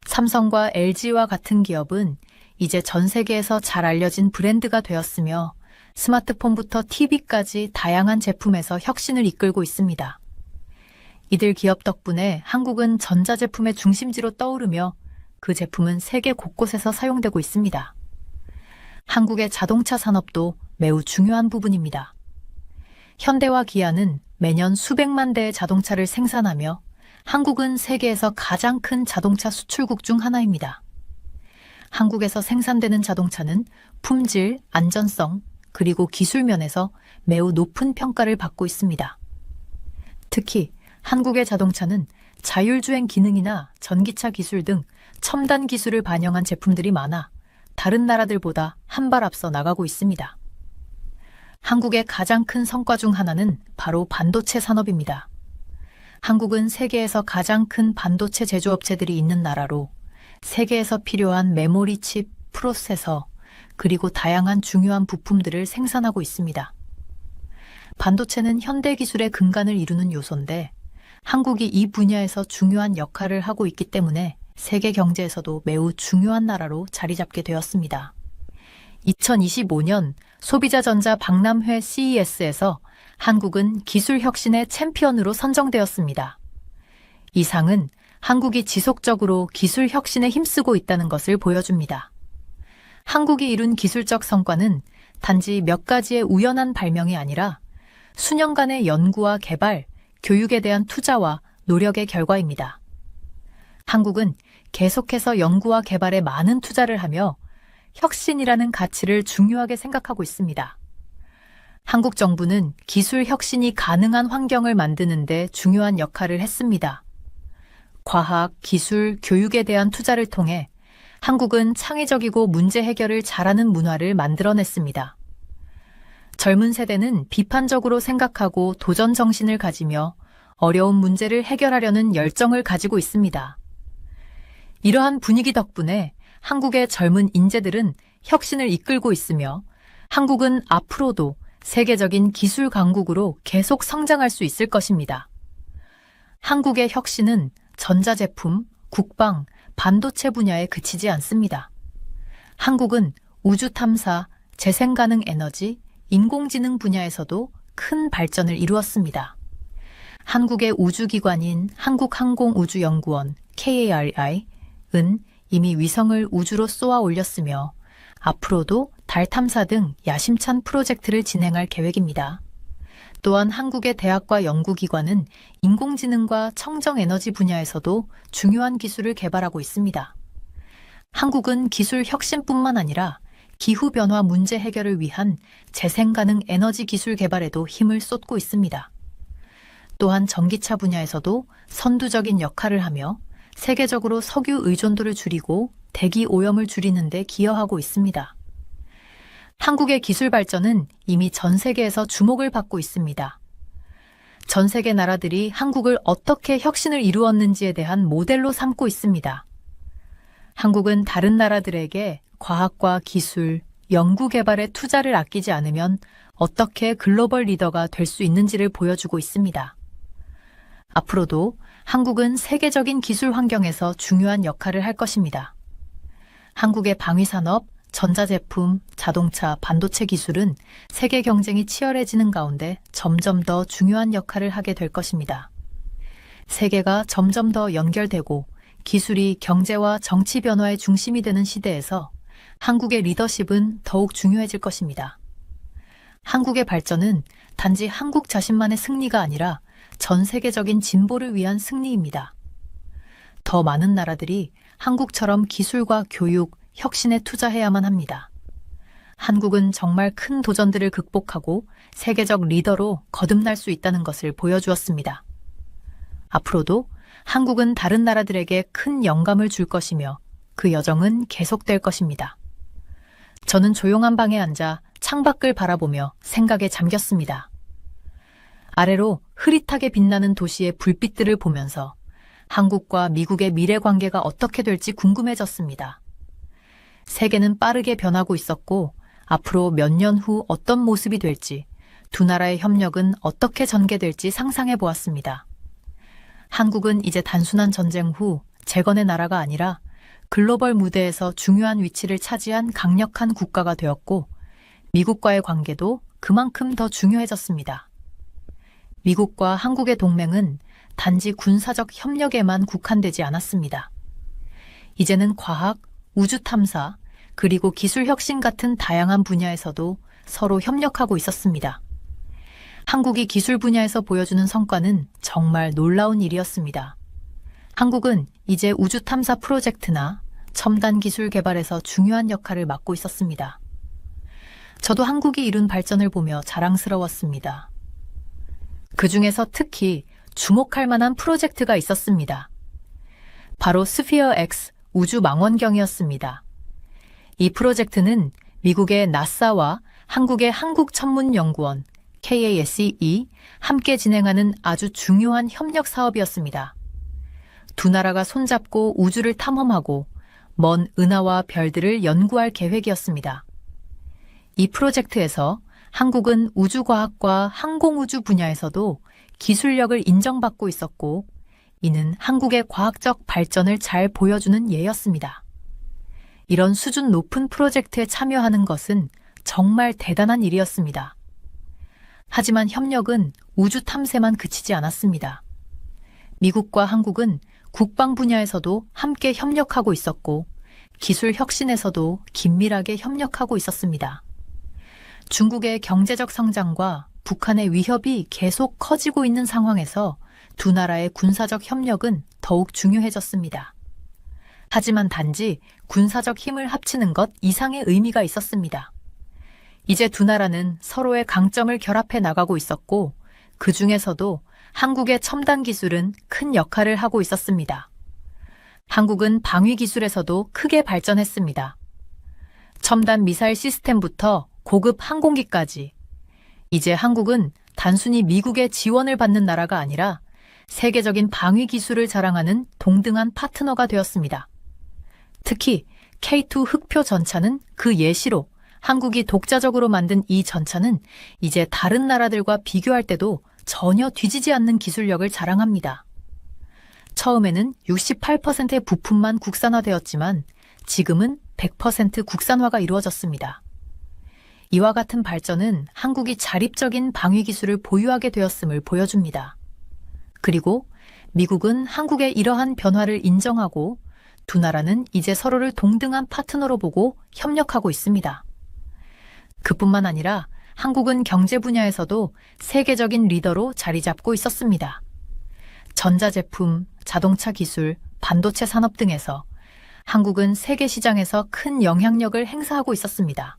삼성과 LG와 같은 기업은 이제 전 세계에서 잘 알려진 브랜드가 되었으며 스마트폰부터 TV까지 다양한 제품에서 혁신을 이끌고 있습니다. 이들 기업 덕분에 한국은 전자제품의 중심지로 떠오르며 그 제품은 세계 곳곳에서 사용되고 있습니다. 한국의 자동차 산업도 매우 중요한 부분입니다. 현대와 기아는 매년 수백만 대의 자동차를 생산하며 한국은 세계에서 가장 큰 자동차 수출국 중 하나입니다. 한국에서 생산되는 자동차는 품질, 안전성, 그리고 기술 면에서 매우 높은 평가를 받고 있습니다. 특히 한국의 자동차는 자율주행 기능이나 전기차 기술 등 첨단 기술을 반영한 제품들이 많아 다른 나라들보다 한 발 앞서 나가고 있습니다. 한국의 가장 큰 성과 중 하나는 바로 반도체 산업입니다. 한국은 세계에서 가장 큰 반도체 제조업체들이 있는 나라로 세계에서 필요한 메모리 칩, 프로세서, 그리고 다양한 중요한 부품들을 생산하고 있습니다. 반도체는 현대 기술의 근간을 이루는 요소인데 한국이 이 분야에서 중요한 역할을 하고 있기 때문에 세계 경제에서도 매우 중요한 나라로 자리 잡게 되었습니다. 2025년 소비자전자 박람회 CES에서 한국은 기술 혁신의 챔피언으로 선정되었습니다. 이 상은 한국이 지속적으로 기술 혁신에 힘쓰고 있다는 것을 보여줍니다. 한국이 이룬 기술적 성과는 단지 몇 가지의 우연한 발명이 아니라 수년간의 연구와 개발, 교육에 대한 투자와 노력의 결과입니다. 한국은 계속해서 연구와 개발에 많은 투자를 하며 혁신이라는 가치를 중요하게 생각하고 있습니다. 한국 정부는 기술 혁신이 가능한 환경을 만드는 데 중요한 역할을 했습니다. 과학, 기술, 교육에 대한 투자를 통해 한국은 창의적이고 문제 해결을 잘하는 문화를 만들어냈습니다. 젊은 세대는 비판적으로 생각하고 도전 정신을 가지며 어려운 문제를 해결하려는 열정을 가지고 있습니다. 이러한 분위기 덕분에 한국의 젊은 인재들은 혁신을 이끌고 있으며 한국은 앞으로도 세계적인 기술 강국으로 계속 성장할 수 있을 것입니다. 한국의 혁신은 전자제품, 국방, 반도체 분야에 그치지 않습니다. 한국은 우주 탐사, 재생가능 에너지, 인공지능 분야에서도 큰 발전을 이루었습니다. 한국의 우주기관인 한국항공우주연구원 KARI은 이미 위성을 우주로 쏘아 올렸으며 앞으로도 달 탐사 등 야심찬 프로젝트를 진행할 계획입니다. 또한 한국의 대학과 연구기관은 인공지능과 청정에너지 분야에서도 중요한 기술을 개발하고 있습니다. 한국은 기술 혁신뿐만 아니라 기후변화 문제 해결을 위한 재생가능 에너지 기술 개발에도 힘을 쏟고 있습니다. 또한 전기차 분야에서도 선두적인 역할을 하며 세계적으로 석유 의존도를 줄이고 대기 오염을 줄이는 데 기여하고 있습니다. 한국의 기술 발전은 이미 전 세계에서 주목을 받고 있습니다. 전 세계 나라들이 한국을 어떻게 혁신을 이루었는지에 대한 모델로 삼고 있습니다. 한국은 다른 나라들에게 과학과 기술, 연구 개발에 투자를 아끼지 않으면 어떻게 글로벌 리더가 될 수 있는지를 보여주고 있습니다. 앞으로도 한국은 세계적인 기술 환경에서 중요한 역할을 할 것입니다. 한국의 방위산업, 전자제품, 자동차, 반도체 기술은 세계 경쟁이 치열해지는 가운데 점점 더 중요한 역할을 하게 될 것입니다. 세계가 점점 더 연결되고 기술이 경제와 정치 변화의 중심이 되는 시대에서 한국의 리더십은 더욱 중요해질 것입니다. 한국의 발전은 단지 한국 자신만의 승리가 아니라 전 세계적인 진보를 위한 승리입니다. 더 많은 나라들이 한국처럼 기술과 교육, 혁신에 투자해야만 합니다. 한국은 정말 큰 도전들을 극복하고 세계적 리더로 거듭날 수 있다는 것을 보여주었습니다. 앞으로도 한국은 다른 나라들에게 큰 영감을 줄 것이며 그 여정은 계속될 것입니다. 저는 조용한 방에 앉아 창밖을 바라보며 생각에 잠겼습니다. 아래로 흐릿하게 빛나는 도시의 불빛들을 보면서 한국과 미국의 미래 관계가 어떻게 될지 궁금해졌습니다. 세계는 빠르게 변하고 있었고 앞으로 몇 년 후 어떤 모습이 될지 두 나라의 협력은 어떻게 전개될지 상상해 보았습니다. 한국은 이제 단순한 전쟁 후 재건의 나라가 아니라 글로벌 무대에서 중요한 위치를 차지한 강력한 국가가 되었고 미국과의 관계도 그만큼 더 중요해졌습니다. 미국과 한국의 동맹은 단지 군사적 협력에만 국한되지 않았습니다. 이제는 과학, 우주 탐사, 그리고 기술 혁신 같은 다양한 분야에서도 서로 협력하고 있었습니다. 한국이 기술 분야에서 보여주는 성과는 정말 놀라운 일이었습니다. 한국은 이제 우주 탐사 프로젝트나 첨단 기술 개발에서 중요한 역할을 맡고 있었습니다. 저도 한국이 이룬 발전을 보며 자랑스러웠습니다. 그 중에서 특히 주목할 만한 프로젝트가 있었습니다. 바로 스피어 X 우주 망원경이었습니다. 이 프로젝트는 미국의 나사와 한국의 한국천문연구원 KASE 함께 진행하는 아주 중요한 협력 사업이었습니다. 두 나라가 손잡고 우주를 탐험하고 먼 은하와 별들을 연구할 계획이었습니다. 이 프로젝트에서 한국은 우주과학과 항공우주 분야에서도 기술력을 인정받고 있었고, 이는 한국의 과학적 발전을 잘 보여주는 예였습니다. 이런 수준 높은 프로젝트에 참여하는 것은 정말 대단한 일이었습니다. 하지만 협력은 우주 탐사만 그치지 않았습니다. 미국과 한국은 국방 분야에서도 함께 협력하고 있었고, 기술 혁신에서도 긴밀하게 협력하고 있었습니다. 중국의 경제적 성장과 북한의 위협이 계속 커지고 있는 상황에서 두 나라의 군사적 협력은 더욱 중요해졌습니다. 하지만 단지 군사적 힘을 합치는 것 이상의 의미가 있었습니다. 이제 두 나라는 서로의 강점을 결합해 나가고 있었고, 그 중에서도 한국의 첨단 기술은 큰 역할을 하고 있었습니다. 한국은 방위 기술에서도 크게 발전했습니다. 첨단 미사일 시스템부터 고급 항공기까지, 이제 한국은 단순히 미국의 지원을 받는 나라가 아니라 세계적인 방위 기술을 자랑하는 동등한 파트너가 되었습니다. 특히 K2 흑표 전차는 그 예시로 한국이 독자적으로 만든 이 전차는 이제 다른 나라들과 비교할 때도 전혀 뒤지지 않는 기술력을 자랑합니다. 처음에는 68%의 부품만 국산화되었지만 지금은 100% 국산화가 이루어졌습니다. 이와 같은 발전은 한국이 자립적인 방위 기술을 보유하게 되었음을 보여줍니다. 그리고 미국은 한국의 이러한 변화를 인정하고 두 나라는 이제 서로를 동등한 파트너로 보고 협력하고 있습니다. 그뿐만 아니라 한국은 경제 분야에서도 세계적인 리더로 자리 잡고 있었습니다. 전자제품, 자동차 기술, 반도체 산업 등에서 한국은 세계 시장에서 큰 영향력을 행사하고 있었습니다.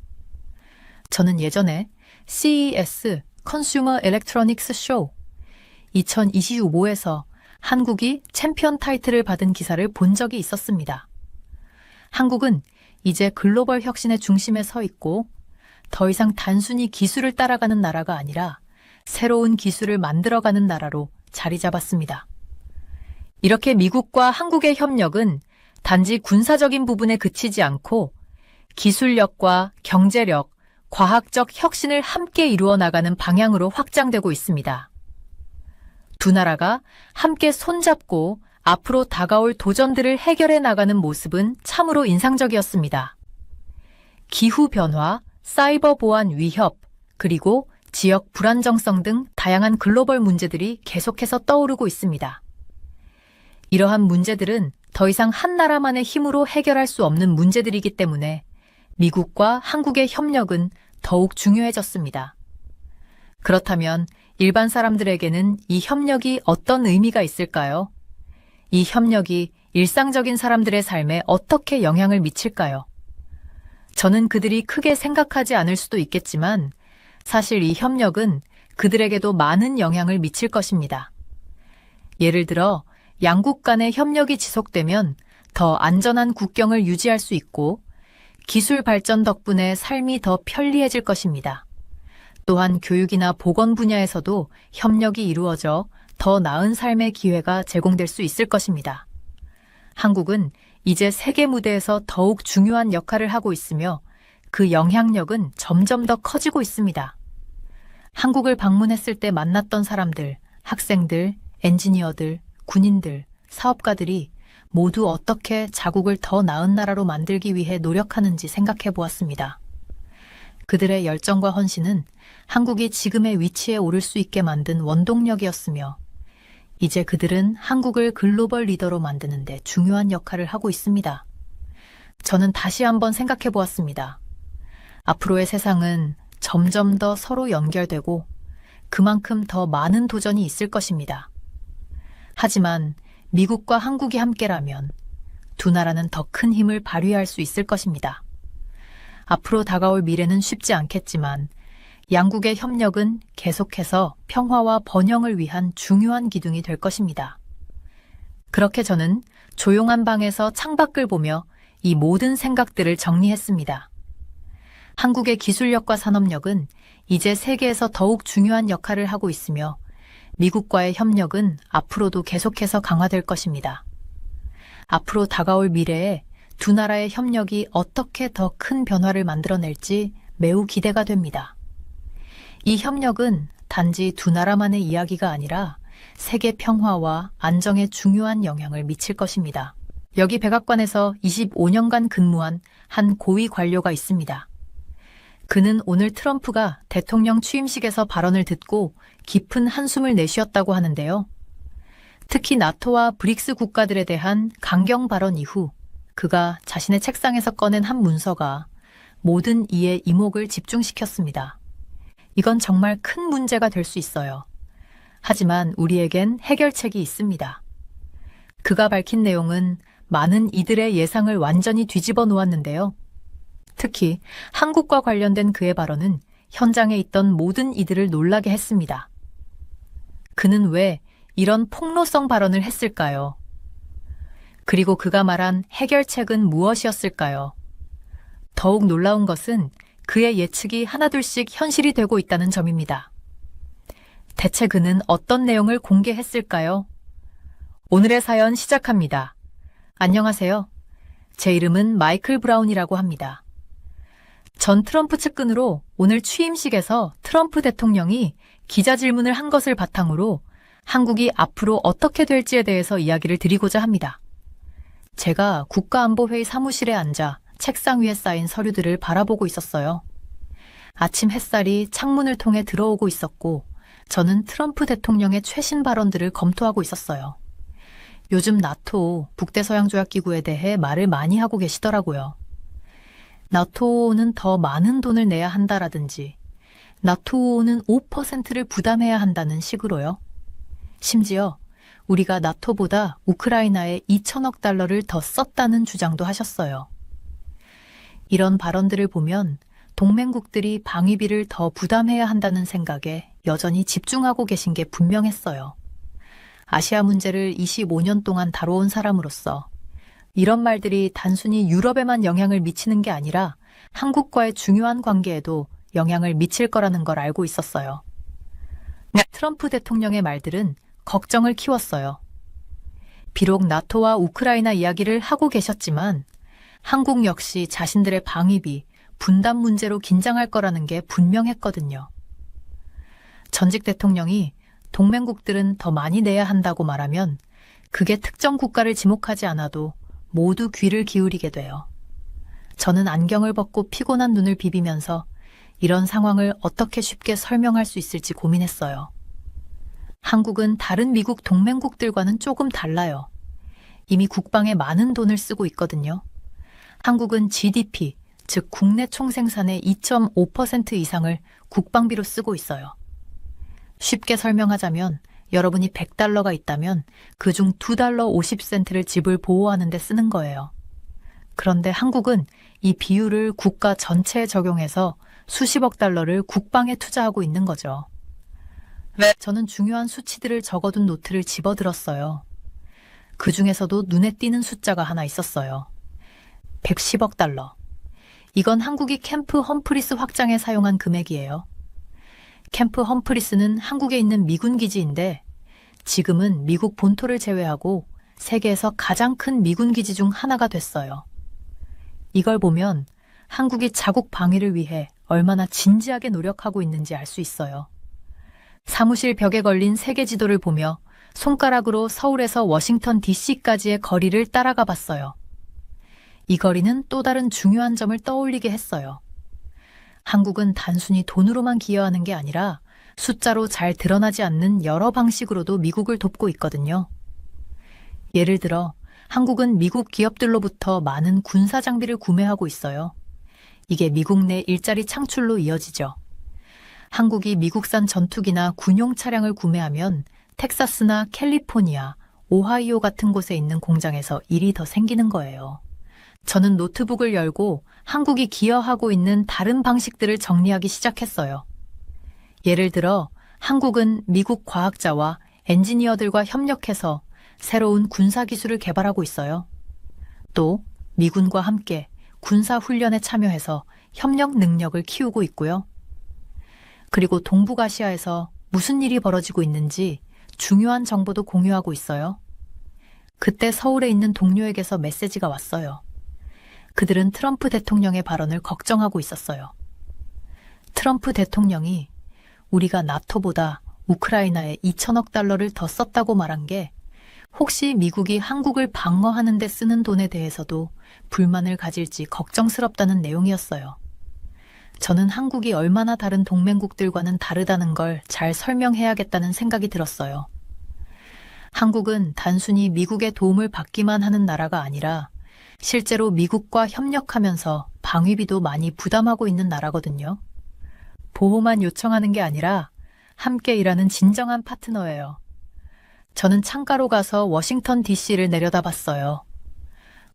저는 예전에 CES Consumer Electronics Show 2025에서 한국이 챔피언 타이틀을 받은 기사를 본 적이 있었습니다. 한국은 이제 글로벌 혁신의 중심에 서 있고 더 이상 단순히 기술을 따라가는 나라가 아니라 새로운 기술을 만들어가는 나라로 자리 잡았습니다. 이렇게 미국과 한국의 협력은 단지 군사적인 부분에 그치지 않고 기술력과 경제력, 과학적 혁신을 함께 이루어 나가는 방향으로 확장되고 있습니다. 두 나라가 함께 손잡고 앞으로 다가올 도전들을 해결해 나가는 모습은 참으로 인상적이었습니다. 기후변화, 사이버 보안 위협, 그리고 지역 불안정성 등 다양한 글로벌 문제들이 계속해서 떠오르고 있습니다. 이러한 문제들은 더 이상 한 나라만의 힘으로 해결할 수 없는 문제들이기 때문에 미국과 한국의 협력은 더욱 중요해졌습니다. 그렇다면 일반 사람들에게는 이 협력이 어떤 의미가 있을까요? 이 협력이 일상적인 사람들의 삶에 어떻게 영향을 미칠까요? 저는 그들이 크게 생각하지 않을 수도 있겠지만 사실 이 협력은 그들에게도 많은 영향을 미칠 것입니다. 예를 들어 양국 간의 협력이 지속되면 더 안전한 국경을 유지할 수 있고 기술 발전 덕분에 삶이 더 편리해질 것입니다. 또한 교육이나 보건 분야에서도 협력이 이루어져 더 나은 삶의 기회가 제공될 수 있을 것입니다. 한국은 이제 세계 무대에서 더욱 중요한 역할을 하고 있으며 그 영향력은 점점 더 커지고 있습니다. 한국을 방문했을 때 만났던 사람들, 학생들, 엔지니어들, 군인들, 사업가들이 모두 어떻게 자국을 더 나은 나라로 만들기 위해 노력하는지 생각해 보았습니다. 그들의 열정과 헌신은 한국이 지금의 위치에 오를 수 있게 만든 원동력이었으며 이제 그들은 한국을 글로벌 리더로 만드는 데 중요한 역할을 하고 있습니다. 저는 다시 한번 생각해 보았습니다. 앞으로의 세상은 점점 더 서로 연결되고 그만큼 더 많은 도전이 있을 것입니다. 하지만 미국과 한국이 함께라면 두 나라는 더 큰 힘을 발휘할 수 있을 것입니다. 앞으로 다가올 미래는 쉽지 않겠지만 양국의 협력은 계속해서 평화와 번영을 위한 중요한 기둥이 될 것입니다. 그렇게 저는 조용한 방에서 창밖을 보며 이 모든 생각들을 정리했습니다. 한국의 기술력과 산업력은 이제 세계에서 더욱 중요한 역할을 하고 있으며 미국과의 협력은 앞으로도 계속해서 강화될 것입니다. 앞으로 다가올 미래에 두 나라의 협력이 어떻게 더 큰 변화를 만들어낼지 매우 기대가 됩니다. 이 협력은 단지 두 나라만의 이야기가 아니라 세계 평화와 안정에 중요한 영향을 미칠 것입니다. 여기 백악관에서 25년간 근무한 한 고위 관료가 있습니다. 그는 오늘 트럼프가 대통령 취임식에서 발언을 듣고 깊은 한숨을 내쉬었다고 하는데요. 특히 나토와 브릭스 국가들에 대한 강경 발언 이후 그가 자신의 책상에서 꺼낸 한 문서가 모든 이의 이목을 집중시켰습니다. 이건 정말 큰 문제가 될 수 있어요. 하지만 우리에겐 해결책이 있습니다. 그가 밝힌 내용은 많은 이들의 예상을 완전히 뒤집어 놓았는데요. 특히 한국과 관련된 그의 발언은 현장에 있던 모든 이들을 놀라게 했습니다. 그는 왜 이런 폭로성 발언을 했을까요? 그리고 그가 말한 해결책은 무엇이었을까요? 더욱 놀라운 것은 그의 예측이 하나둘씩 현실이 되고 있다는 점입니다. 대체 그는 어떤 내용을 공개했을까요? 오늘의 사연 시작합니다. 안녕하세요. 제 이름은 마이클 브라운이라고 합니다. 전 트럼프 측근으로 오늘 취임식에서 트럼프 대통령이 기자 질문을 한 것을 바탕으로 한국이 앞으로 어떻게 될지에 대해서 이야기를 드리고자 합니다. 제가 국가안보회의 사무실에 앉아 책상 위에 쌓인 서류들을 바라보고 있었어요. 아침 햇살이 창문을 통해 들어오고 있었고 저는 트럼프 대통령의 최신 발언들을 검토하고 있었어요. 요즘 나토, 북대서양조약기구에 대해 말을 많이 하고 계시더라고요. 나토는 더 많은 돈을 내야 한다라든지 나토는 5%를 부담해야 한다는 식으로요. 심지어 우리가 나토보다 우크라이나에 2천억 달러를 더 썼다는 주장도 하셨어요. 이런 발언들을 보면 동맹국들이 방위비를 더 부담해야 한다는 생각에 여전히 집중하고 계신 게 분명했어요. 아시아 문제를 25년 동안 다뤄온 사람으로서 이런 말들이 단순히 유럽에만 영향을 미치는 게 아니라 한국과의 중요한 관계에도 영향을 미칠 거라는 걸 알고 있었어요. 트럼프 대통령의 말들은 걱정을 키웠어요. 비록 나토와 우크라이나 이야기를 하고 계셨지만 한국 역시 자신들의 방위비, 분담 문제로 긴장할 거라는 게 분명했거든요. 전직 대통령이 동맹국들은 더 많이 내야 한다고 말하면 그게 특정 국가를 지목하지 않아도 모두 귀를 기울이게 돼요. 저는 안경을 벗고 피곤한 눈을 비비면서 이런 상황을 어떻게 쉽게 설명할 수 있을지 고민했어요. 한국은 다른 미국 동맹국들과는 조금 달라요. 이미 국방에 많은 돈을 쓰고 있거든요. 한국은 GDP, 즉 국내 총생산의 2.5% 이상을 국방비로 쓰고 있어요. 쉽게 설명하자면 여러분이 100달러가 있다면 그중 2달러 50센트를 집을 보호하는 데 쓰는 거예요. 그런데 한국은 이 비율을 국가 전체에 적용해서 수십억 달러를 국방에 투자하고 있는 거죠. 저는 중요한 수치들을 적어둔 노트를 집어들었어요. 그 중에서도 눈에 띄는 숫자가 하나 있었어요. 110억 달러. 이건 한국이 캠프 험프리스 확장에 사용한 금액이에요. 캠프 험프리스는 한국에 있는 미군 기지인데 지금은 미국 본토를 제외하고 세계에서 가장 큰 미군 기지 중 하나가 됐어요. 이걸 보면 한국이 자국 방위를 위해 얼마나 진지하게 노력하고 있는지 알 수 있어요. 사무실 벽에 걸린 세계 지도를 보며 손가락으로 서울에서 워싱턴 DC까지의 거리를 따라가 봤어요. 이 거리는 또 다른 중요한 점을 떠올리게 했어요. 한국은 단순히 돈으로만 기여하는 게 아니라 숫자로 잘 드러나지 않는 여러 방식으로도 미국을 돕고 있거든요. 예를 들어 한국은 미국 기업들로부터 많은 군사 장비를 구매하고 있어요. 이게 미국 내 일자리 창출로 이어지죠. 한국이 미국산 전투기나 군용 차량을 구매하면 텍사스나 캘리포니아, 오하이오 같은 곳에 있는 공장에서 일이 더 생기는 거예요. 저는 노트북을 열고 한국이 기여하고 있는 다른 방식들을 정리하기 시작했어요. 예를 들어 한국은 미국 과학자와 엔지니어들과 협력해서 새로운 군사기술을 개발하고 있어요. 또 미군과 함께 군사훈련에 참여해서 협력 능력을 키우고 있고요. 그리고 동북아시아에서 무슨 일이 벌어지고 있는지 중요한 정보도 공유하고 있어요. 그때 서울에 있는 동료에게서 메시지가 왔어요. 그들은 트럼프 대통령의 발언을 걱정하고 있었어요. 트럼프 대통령이 우리가 나토보다 우크라이나에 2천억 달러를 더 썼다고 말한 게 혹시 미국이 한국을 방어하는 데 쓰는 돈에 대해서도 불만을 가질지 걱정스럽다는 내용이었어요. 저는 한국이 얼마나 다른 동맹국들과는 다르다는 걸 잘 설명해야겠다는 생각이 들었어요. 한국은 단순히 미국의 도움을 받기만 하는 나라가 아니라 실제로 미국과 협력하면서 방위비도 많이 부담하고 있는 나라거든요. 보호만 요청하는 게 아니라 함께 일하는 진정한 파트너예요. 저는 창가로 가서 워싱턴 DC를 내려다봤어요.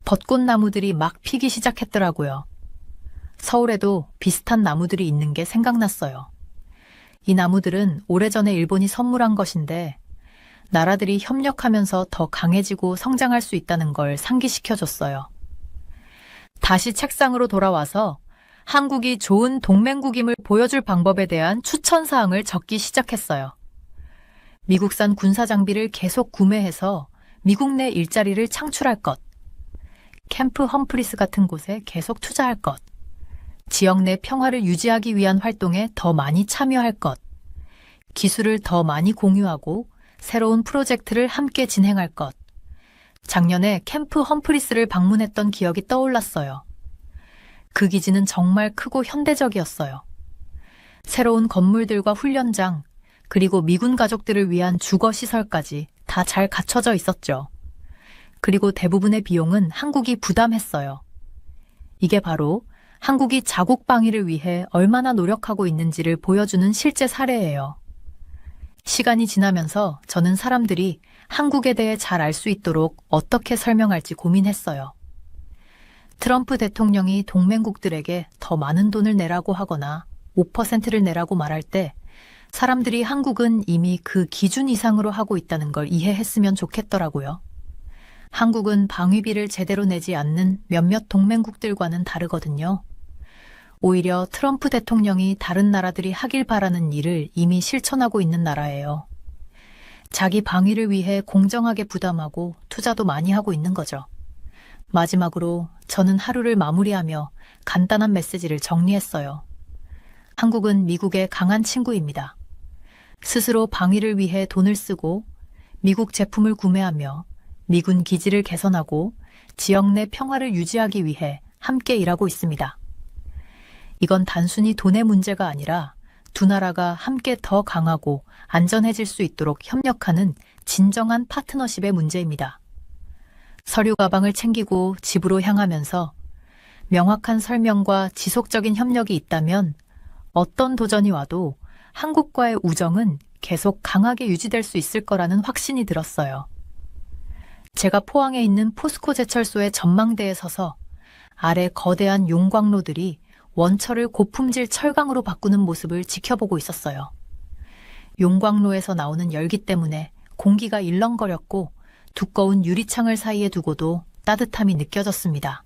벚꽃나무들이 막 피기 시작했더라고요. 서울에도 비슷한 나무들이 있는 게 생각났어요. 이 나무들은 오래전에 일본이 선물한 것인데 나라들이 협력하면서 더 강해지고 성장할 수 있다는 걸 상기시켜줬어요. 다시 책상으로 돌아와서 한국이 좋은 동맹국임을 보여줄 방법에 대한 추천사항을 적기 시작했어요. 미국산 군사장비를 계속 구매해서 미국 내 일자리를 창출할 것, 캠프 험프리스 같은 곳에 계속 투자할 것, 지역 내 평화를 유지하기 위한 활동에 더 많이 참여할 것, 기술을 더 많이 공유하고 새로운 프로젝트를 함께 진행할 것. 작년에 캠프 험프리스를 방문했던 기억이 떠올랐어요. 그 기지는 정말 크고 현대적이었어요. 새로운 건물들과 훈련장, 그리고 미군 가족들을 위한 주거시설까지 다 잘 갖춰져 있었죠. 그리고 대부분의 비용은 한국이 부담했어요. 이게 바로 한국이 자국 방위를 위해 얼마나 노력하고 있는지를 보여주는 실제 사례예요. 시간이 지나면서 저는 사람들이 한국에 대해 잘 알 수 있도록 어떻게 설명할지 고민했어요. 트럼프 대통령이 동맹국들에게 더 많은 돈을 내라고 하거나 5%를 내라고 말할 때 사람들이 한국은 이미 그 기준 이상으로 하고 있다는 걸 이해했으면 좋겠더라고요. 한국은 방위비를 제대로 내지 않는 몇몇 동맹국들과는 다르거든요. 오히려 트럼프 대통령이 다른 나라들이 하길 바라는 일을 이미 실천하고 있는 나라예요. 자기 방위를 위해 공정하게 부담하고 투자도 많이 하고 있는 거죠. 마지막으로 저는 하루를 마무리하며 간단한 메시지를 정리했어요. 한국은 미국의 강한 친구입니다. 스스로 방위를 위해 돈을 쓰고 미국 제품을 구매하며 미군 기지를 개선하고 지역 내 평화를 유지하기 위해 함께 일하고 있습니다. 이건 단순히 돈의 문제가 아니라 두 나라가 함께 더 강하고 안전해질 수 있도록 협력하는 진정한 파트너십의 문제입니다. 서류 가방을 챙기고 집으로 향하면서 명확한 설명과 지속적인 협력이 있다면 어떤 도전이 와도 한국과의 우정은 계속 강하게 유지될 수 있을 거라는 확신이 들었어요. 제가 포항에 있는 포스코 제철소의 전망대에 서서 아래 거대한 용광로들이 원철을 고품질 철강으로 바꾸는 모습을 지켜보고 있었어요. 용광로에서 나오는 열기 때문에 공기가 일렁거렸고 두꺼운 유리창을 사이에 두고도 따뜻함이 느껴졌습니다.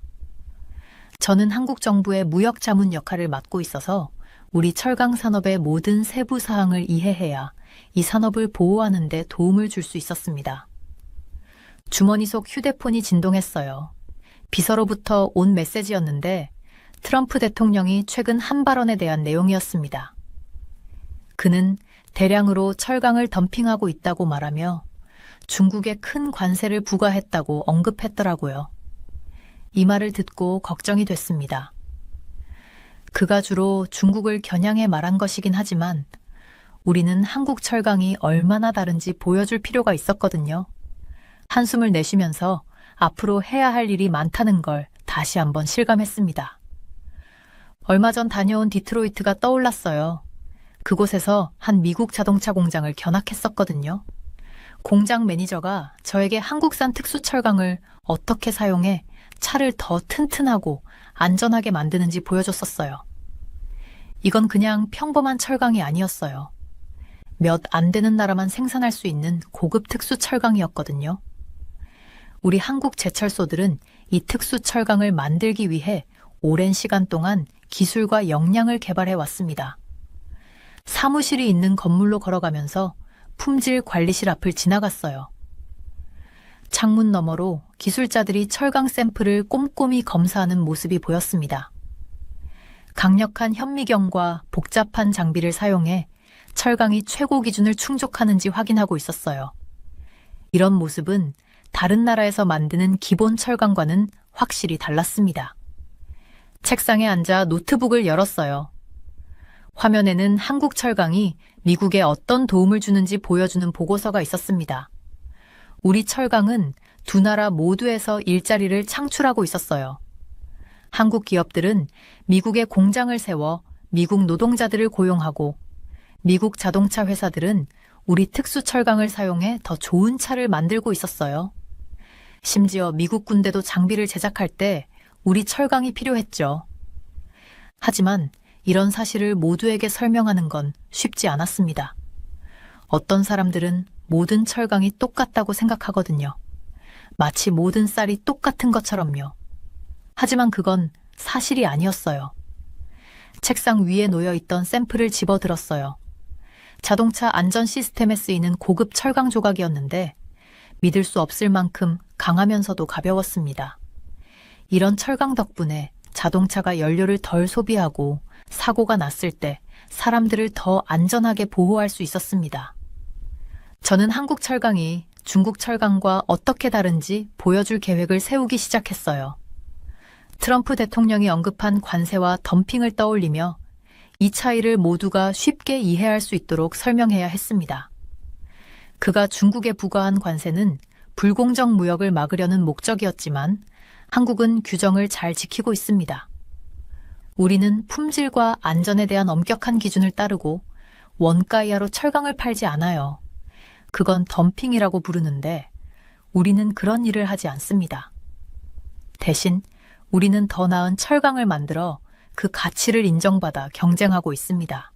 저는 한국 정부의 무역 자문 역할을 맡고 있어서 우리 철강 산업의 모든 세부 사항을 이해해야 이 산업을 보호하는 데 도움을 줄 수 있었습니다. 주머니 속 휴대폰이 진동했어요. 비서로부터 온 메시지였는데 트럼프 대통령이 최근 한 발언에 대한 내용이었습니다. 그는 대량으로 철강을 덤핑하고 있다고 말하며 중국에 큰 관세를 부과했다고 언급했더라고요. 이 말을 듣고 걱정이 됐습니다. 그가 주로 중국을 겨냥해 말한 것이긴 하지만 우리는 한국 철강이 얼마나 다른지 보여줄 필요가 있었거든요. 한숨을 내쉬면서 앞으로 해야 할 일이 많다는 걸 다시 한번 실감했습니다. 얼마 전 다녀온 디트로이트가 떠올랐어요. 그곳에서 한 미국 자동차 공장을 견학했었거든요. 공장 매니저가 저에게 한국산 특수철강을 어떻게 사용해 차를 더 튼튼하고 안전하게 만드는지 보여줬었어요. 이건 그냥 평범한 철강이 아니었어요. 몇 안 되는 나라만 생산할 수 있는 고급 특수철강이었거든요. 우리 한국 제철소들은 이 특수철강을 만들기 위해 오랜 시간 동안 기술과 역량을 개발해 왔습니다. 사무실이 있는 건물로 걸어가면서 품질 관리실 앞을 지나갔어요. 창문 너머로 기술자들이 철강 샘플을 꼼꼼히 검사하는 모습이 보였습니다. 강력한 현미경과 복잡한 장비를 사용해 철강이 최고 기준을 충족하는지 확인하고 있었어요. 이런 모습은 다른 나라에서 만드는 기본 철강과는 확실히 달랐습니다. 책상에 앉아 노트북을 열었어요. 화면에는 한국 철강이 미국에 어떤 도움을 주는지 보여주는 보고서가 있었습니다. 우리 철강은 두 나라 모두에서 일자리를 창출하고 있었어요. 한국 기업들은 미국에 공장을 세워 미국 노동자들을 고용하고 미국 자동차 회사들은 우리 특수 철강을 사용해 더 좋은 차를 만들고 있었어요. 심지어 미국 군대도 장비를 제작할 때 우리 철강이 필요했죠. 하지만 이런 사실을 모두에게 설명하는 건 쉽지 않았습니다. 어떤 사람들은 모든 철강이 똑같다고 생각하거든요. 마치 모든 쌀이 똑같은 것처럼요. 하지만 그건 사실이 아니었어요. 책상 위에 놓여있던 샘플을 집어들었어요. 자동차 안전 시스템에 쓰이는 고급 철강 조각이었는데 믿을 수 없을 만큼 강하면서도 가벼웠습니다. 이런 철강 덕분에 자동차가 연료를 덜 소비하고 사고가 났을 때 사람들을 더 안전하게 보호할 수 있었습니다. 저는 한국 철강이 중국 철강과 어떻게 다른지 보여줄 계획을 세우기 시작했어요. 트럼프 대통령이 언급한 관세와 덤핑을 떠올리며 이 차이를 모두가 쉽게 이해할 수 있도록 설명해야 했습니다. 그가 중국에 부과한 관세는 불공정 무역을 막으려는 목적이었지만 한국은 규정을 잘 지키고 있습니다. 우리는 품질과 안전에 대한 엄격한 기준을 따르고 원가 이하로 철강을 팔지 않아요. 그건 덤핑이라고 부르는데 우리는 그런 일을 하지 않습니다. 대신 우리는 더 나은 철강을 만들어 그 가치를 인정받아 경쟁하고 있습니다.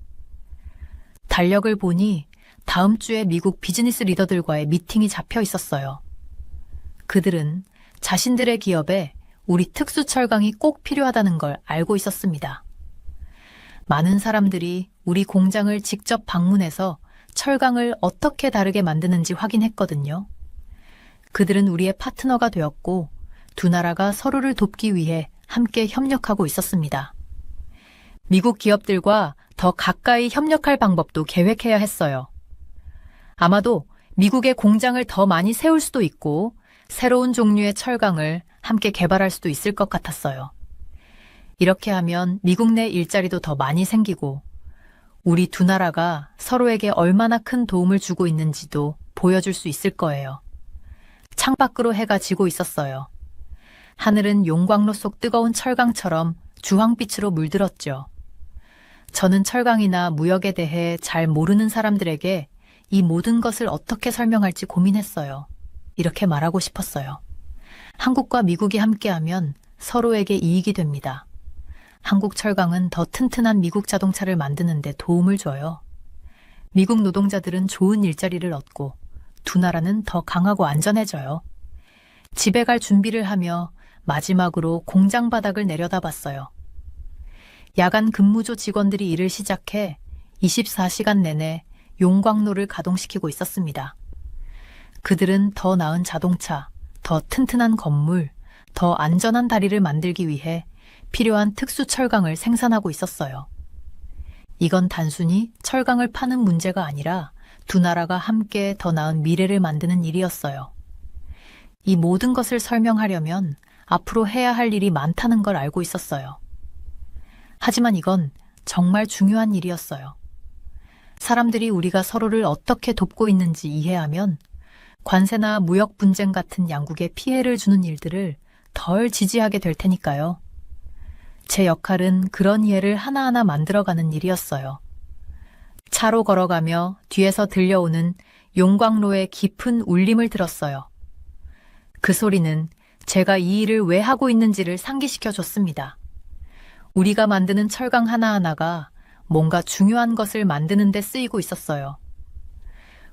달력을 보니 다음 주에 미국 비즈니스 리더들과의 미팅이 잡혀 있었어요. 그들은 자신들의 기업에 우리 특수 철강이 꼭 필요하다는 걸 알고 있었습니다. 많은 사람들이 우리 공장을 직접 방문해서 철강을 어떻게 다르게 만드는지 확인했거든요. 그들은 우리의 파트너가 되었고 두 나라가 서로를 돕기 위해 함께 협력하고 있었습니다. 미국 기업들과 더 가까이 협력할 방법도 계획해야 했어요. 아마도 미국의 공장을 더 많이 세울 수도 있고 새로운 종류의 철강을 함께 개발할 수도 있을 것 같았어요. 이렇게 하면 미국 내 일자리도 더 많이 생기고 우리 두 나라가 서로에게 얼마나 큰 도움을 주고 있는지도 보여줄 수 있을 거예요. 창밖으로 해가 지고 있었어요. 하늘은 용광로 속 뜨거운 철강처럼 주황빛으로 물들었죠. 저는 철강이나 무역에 대해 잘 모르는 사람들에게 이 모든 것을 어떻게 설명할지 고민했어요. 이렇게 말하고 싶었어요. 한국과 미국이 함께하면 서로에게 이익이 됩니다. 한국 철강은 더 튼튼한 미국 자동차를 만드는 데 도움을 줘요. 미국 노동자들은 좋은 일자리를 얻고 두 나라는 더 강하고 안전해져요. 집에 갈 준비를 하며 마지막으로 공장 바닥을 내려다봤어요. 야간 근무조 직원들이 일을 시작해 24시간 내내 용광로를 가동시키고 있었습니다. 그들은 더 나은 자동차, 더 튼튼한 건물, 더 안전한 다리를 만들기 위해 필요한 특수 철강을 생산하고 있었어요. 이건 단순히 철강을 파는 문제가 아니라 두 나라가 함께 더 나은 미래를 만드는 일이었어요. 이 모든 것을 설명하려면 앞으로 해야 할 일이 많다는 걸 알고 있었어요. 하지만 이건 정말 중요한 일이었어요. 사람들이 우리가 서로를 어떻게 돕고 있는지 이해하면 관세나 무역 분쟁 같은 양국에 피해를 주는 일들을 덜 지지하게 될 테니까요. 제 역할은 그런 이해를 하나하나 만들어가는 일이었어요. 차로 걸어가며 뒤에서 들려오는 용광로의 깊은 울림을 들었어요. 그 소리는 제가 이 일을 왜 하고 있는지를 상기시켜 줬습니다. 우리가 만드는 철강 하나하나가 뭔가 중요한 것을 만드는 데 쓰이고 있었어요.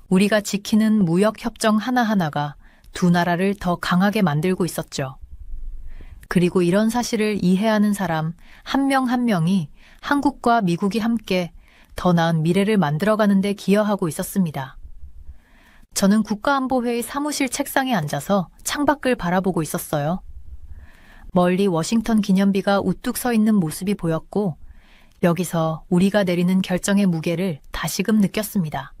우리가 지키는 무역협정 하나하나가 두 나라를 더 강하게 만들고 있었죠. 그리고 이런 사실을 이해하는 사람 한 명 한 명이 한국과 미국이 함께 더 나은 미래를 만들어가는 데 기여하고 있었습니다. 저는 국가안보회의 사무실 책상에 앉아서 창밖을 바라보고 있었어요. 멀리 워싱턴 기념비가 우뚝 서 있는 모습이 보였고 여기서 우리가 내리는 결정의 무게를 다시금 느꼈습니다.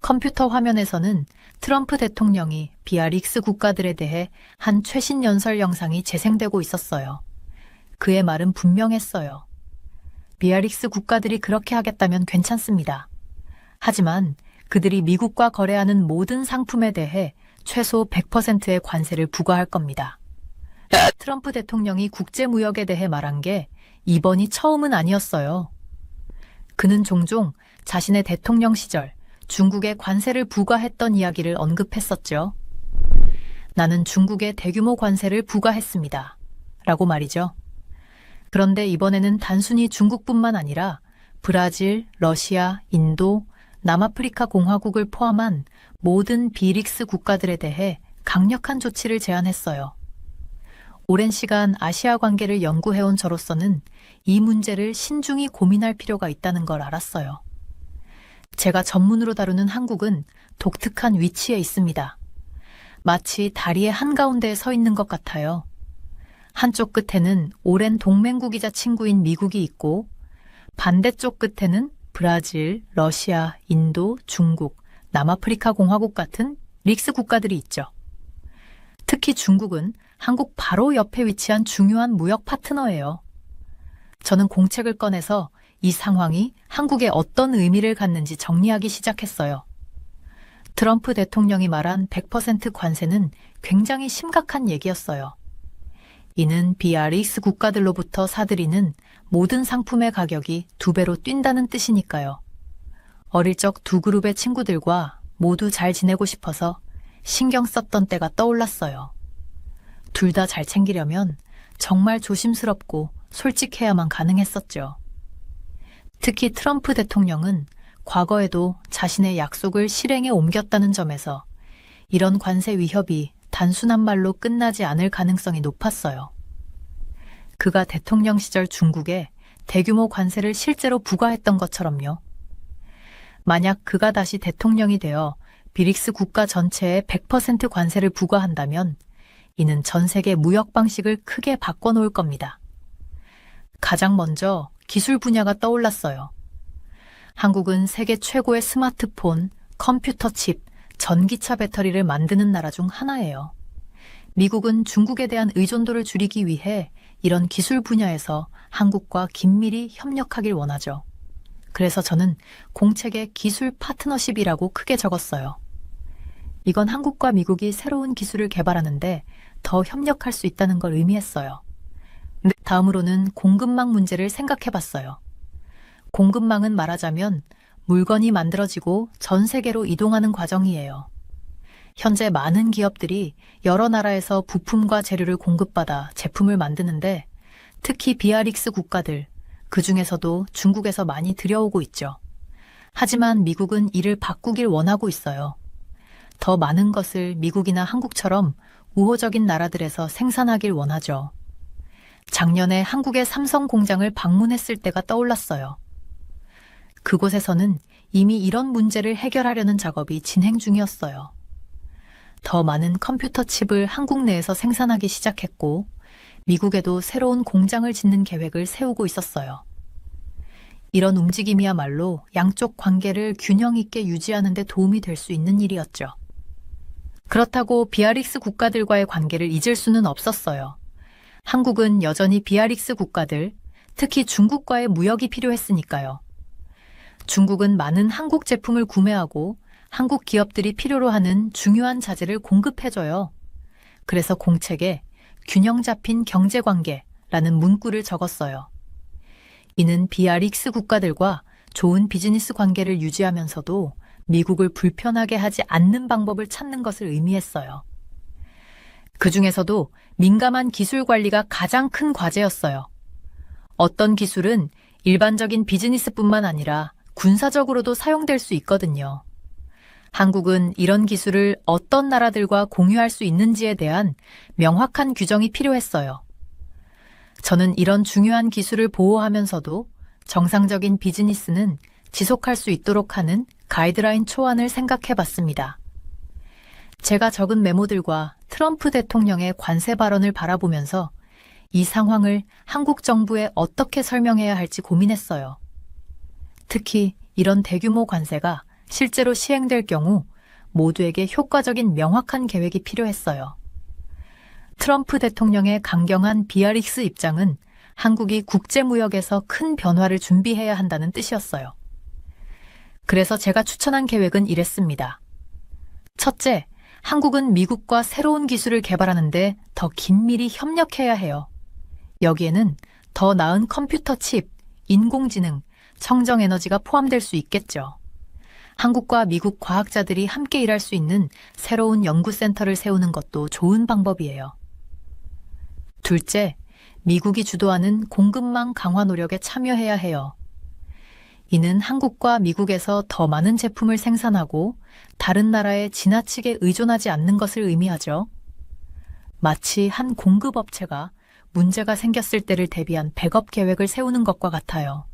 컴퓨터 화면에서는 트럼프 대통령이 비아릭스 국가들에 대해 한 최신 연설 영상이 재생되고 있었어요. 그의 말은 분명했어요. 비아릭스 국가들이 그렇게 하겠다면 괜찮습니다. 하지만 그들이 미국과 거래하는 모든 상품에 대해 최소 100%의 관세를 부과할 겁니다. 트럼프 대통령이 국제무역에 대해 말한 게 이번이 처음은 아니었어요. 그는 종종 자신의 대통령 시절 중국에 관세를 부과했던 이야기를 언급했었죠. 나는 중국에 대규모 관세를 부과했습니다. 라고 말이죠. 그런데 이번에는 단순히 중국뿐만 아니라 브라질, 러시아, 인도, 남아프리카 공화국을 포함한 모든 비릭스 국가들에 대해 강력한 조치를 제안했어요. 오랜 시간 아시아 관계를 연구해온 저로서는 이 문제를 신중히 고민할 필요가 있다는 걸 알았어요. 제가 전문으로 다루는 한국은 독특한 위치에 있습니다. 마치 다리의 한가운데에 서 있는 것 같아요. 한쪽 끝에는 오랜 동맹국이자 친구인 미국이 있고 반대쪽 끝에는 브라질, 러시아, 인도, 중국, 남아프리카 공화국 같은 릭스 국가들이 있죠. 특히 중국은 한국 바로 옆에 위치한 중요한 무역 파트너예요. 저는 공책을 꺼내서 이 상황이 한국에 어떤 의미를 갖는지 정리하기 시작했어요. 트럼프 대통령이 말한 100% 관세는 굉장히 심각한 얘기였어요. 이는 비아릭스 국가들로부터 사들이는 모든 상품의 가격이 2배로 뛴다는 뜻이니까요. 어릴 적 두 그룹의 친구들과 모두 잘 지내고 싶어서 신경 썼던 때가 떠올랐어요. 둘 다 잘 챙기려면 정말 조심스럽고 솔직해야만 가능했었죠. 특히 트럼프 대통령은 과거에도 자신의 약속을 실행에 옮겼다는 점에서 이런 관세 위협이 단순한 말로 끝나지 않을 가능성이 높았어요. 그가 대통령 시절 중국에 대규모 관세를 실제로 부과했던 것처럼요. 만약 그가 다시 대통령이 되어 비릭스 국가 전체에 100% 관세를 부과한다면 이는 전 세계 무역 방식을 크게 바꿔놓을 겁니다. 가장 먼저 기술 분야가 떠올랐어요. 한국은 세계 최고의 스마트폰, 컴퓨터 칩, 전기차 배터리를 만드는 나라 중 하나예요. 미국은 중국에 대한 의존도를 줄이기 위해 이런 기술 분야에서 한국과 긴밀히 협력하길 원하죠. 그래서 저는 공책에 기술 파트너십이라고 크게 적었어요. 이건 한국과 미국이 새로운 기술을 개발하는데 더 협력할 수 있다는 걸 의미했어요. 다음으로는 공급망 문제를 생각해 봤어요. 공급망은 말하자면 물건이 만들어지고 전 세계로 이동하는 과정이에요. 현재 많은 기업들이 여러 나라에서 부품과 재료를 공급받아 제품을 만드는데 특히 비아릭스 국가들, 그 중에서도 중국에서 많이 들여오고 있죠. 하지만 미국은 이를 바꾸길 원하고 있어요. 더 많은 것을 미국이나 한국처럼 우호적인 나라들에서 생산하길 원하죠. 작년에 한국의 삼성 공장을 방문했을 때가 떠올랐어요. 그곳에서는 이미 이런 문제를 해결하려는 작업이 진행 중이었어요. 더 많은 컴퓨터 칩을 한국 내에서 생산하기 시작했고 미국에도 새로운 공장을 짓는 계획을 세우고 있었어요. 이런 움직임이야말로 양쪽 관계를 균형 있게 유지하는 데 도움이 될 수 있는 일이었죠. 그렇다고 비아릭스 국가들과의 관계를 잊을 수는 없었어요. 한국은 여전히 비아릭스 국가들, 특히 중국과의 무역이 필요했으니까요. 중국은 많은 한국 제품을 구매하고 한국 기업들이 필요로 하는 중요한 자재를 공급해줘요. 그래서 공책에 균형 잡힌 경제관계라는 문구를 적었어요. 이는 비아릭스 국가들과 좋은 비즈니스 관계를 유지하면서도 미국을 불편하게 하지 않는 방법을 찾는 것을 의미했어요. 그 중에서도 민감한 기술 관리가 가장 큰 과제였어요. 어떤 기술은 일반적인 비즈니스뿐만 아니라 군사적으로도 사용될 수 있거든요. 한국은 이런 기술을 어떤 나라들과 공유할 수 있는지에 대한 명확한 규정이 필요했어요. 저는 이런 중요한 기술을 보호하면서도 정상적인 비즈니스는 지속할 수 있도록 하는 가이드라인 초안을 생각해 봤습니다. 제가 적은 메모들과 트럼프 대통령의 관세 발언을 바라보면서 이 상황을 한국 정부에 어떻게 설명해야 할지 고민했어요. 특히 이런 대규모 관세가 실제로 시행될 경우 모두에게 효과적인 명확한 계획이 필요했어요. 트럼프 대통령의 강경한 비아릭스 입장은 한국이 국제무역에서 큰 변화를 준비해야 한다는 뜻이었어요. 그래서 제가 추천한 계획은 이랬습니다. 첫째, 한국은 미국과 새로운 기술을 개발하는데 더 긴밀히 협력해야 해요. 여기에는 더 나은 컴퓨터 칩, 인공지능, 청정에너지가 포함될 수 있겠죠. 한국과 미국 과학자들이 함께 일할 수 있는 새로운 연구센터를 세우는 것도 좋은 방법이에요. 둘째, 미국이 주도하는 공급망 강화 노력에 참여해야 해요. 이는 한국과 미국에서 더 많은 제품을 생산하고 다른 나라에 지나치게 의존하지 않는 것을 의미하죠. 마치 한 공급업체가 문제가 생겼을 때를 대비한 백업 계획을 세우는 것과 같아요.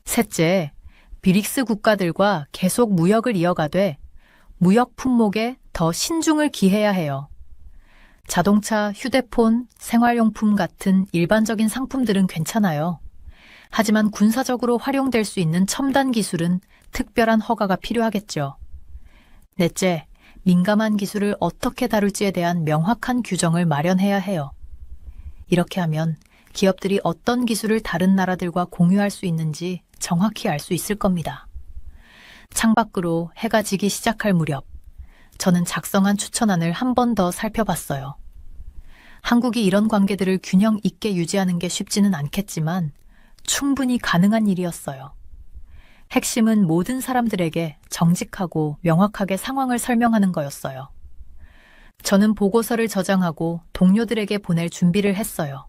셋째, 비릭스 국가들과 계속 무역을 이어가되 무역 품목에 더 신중을 기해야 해요. 자동차, 휴대폰, 생활용품 같은 일반적인 상품들은 괜찮아요. 하지만 군사적으로 활용될 수 있는 첨단 기술은 특별한 허가가 필요하겠죠. 넷째, 민감한 기술을 어떻게 다룰지에 대한 명확한 규정을 마련해야 해요. 이렇게 하면 기업들이 어떤 기술을 다른 나라들과 공유할 수 있는지 정확히 알 수 있을 겁니다. 창밖으로 해가 지기 시작할 무렵, 저는 작성한 추천안을 한 번 더 살펴봤어요. 한국이 이런 관계들을 균형 있게 유지하는 게 쉽지는 않겠지만 충분히 가능한 일이었어요. 핵심은 모든 사람들에게 정직하고 명확하게 상황을 설명하는 거였어요. 저는 보고서를 저장하고 동료들에게 보낼 준비를 했어요.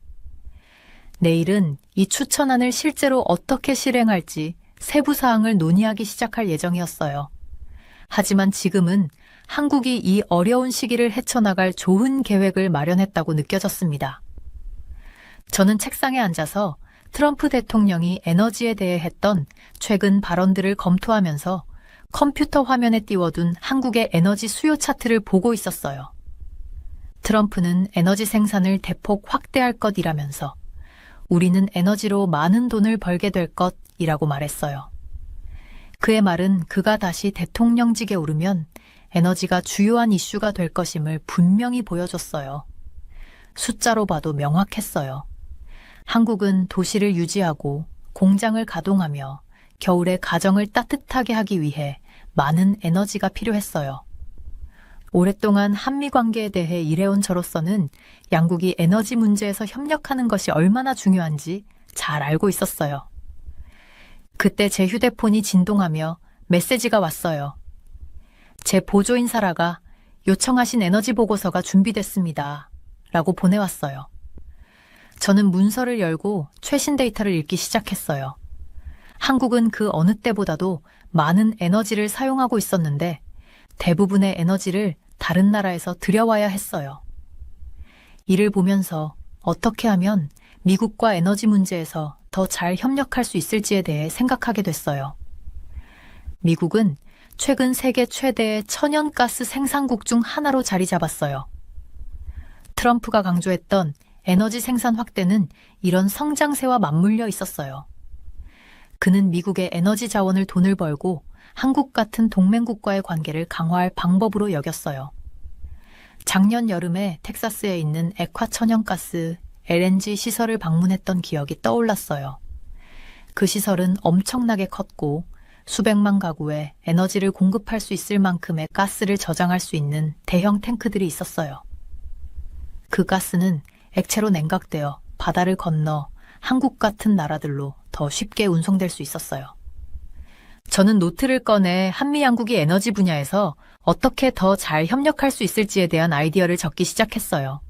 내일은 이 추천안을 실제로 어떻게 실행할지 세부 사항을 논의하기 시작할 예정이었어요. 하지만 지금은 한국이 이 어려운 시기를 헤쳐나갈 좋은 계획을 마련했다고 느껴졌습니다. 저는 책상에 앉아서 트럼프 대통령이 에너지에 대해 했던 최근 발언들을 검토하면서 컴퓨터 화면에 띄워둔 한국의 에너지 수요 차트를 보고 있었어요. 트럼프는 에너지 생산을 대폭 확대할 것이라면서 우리는 에너지로 많은 돈을 벌게 될 것이라고 말했어요. 그의 말은 그가 다시 대통령직에 오르면 에너지가 주요한 이슈가 될 것임을 분명히 보여줬어요. 숫자로 봐도 명확했어요. 한국은 도시를 유지하고 공장을 가동하며 겨울에 가정을 따뜻하게 하기 위해 많은 에너지가 필요했어요. 오랫동안 한미 관계에 대해 일해온 저로서는 양국이 에너지 문제에서 협력하는 것이 얼마나 중요한지 잘 알고 있었어요. 그때 제 휴대폰이 진동하며 메시지가 왔어요. 제 보조인 사라가 요청하신 에너지 보고서가 준비됐습니다. 라고 보내왔어요. 저는 문서를 열고 최신 데이터를 읽기 시작했어요. 한국은 그 어느 때보다도 많은 에너지를 사용하고 있었는데 대부분의 에너지를 다른 나라에서 들여와야 했어요. 이를 보면서 어떻게 하면 미국과 에너지 문제에서 더 잘 협력할 수 있을지에 대해 생각하게 됐어요. 미국은 최근 세계 최대의 천연가스 생산국 중 하나로 자리 잡았어요. 트럼프가 강조했던 에너지 생산 확대는 이런 성장세와 맞물려 있었어요. 그는 미국의 에너지 자원을 돈을 벌고 한국 같은 동맹국과의 관계를 강화할 방법으로 여겼어요. 작년 여름에 텍사스에 있는 액화 천연가스 LNG 시설을 방문했던 기억이 떠올랐어요. 그 시설은 엄청나게 컸고 수백만 가구에 에너지를 공급할 수 있을 만큼의 가스를 저장할 수 있는 대형 탱크들이 있었어요. 그 가스는 액체로 냉각되어 바다를 건너 한국 같은 나라들로 더 쉽게 운송될 수 있었어요. 저는 노트를 꺼내 한미 양국이 에너지 분야에서 어떻게 더 잘 협력할 수 있을지에 대한 아이디어를 적기 시작했어요.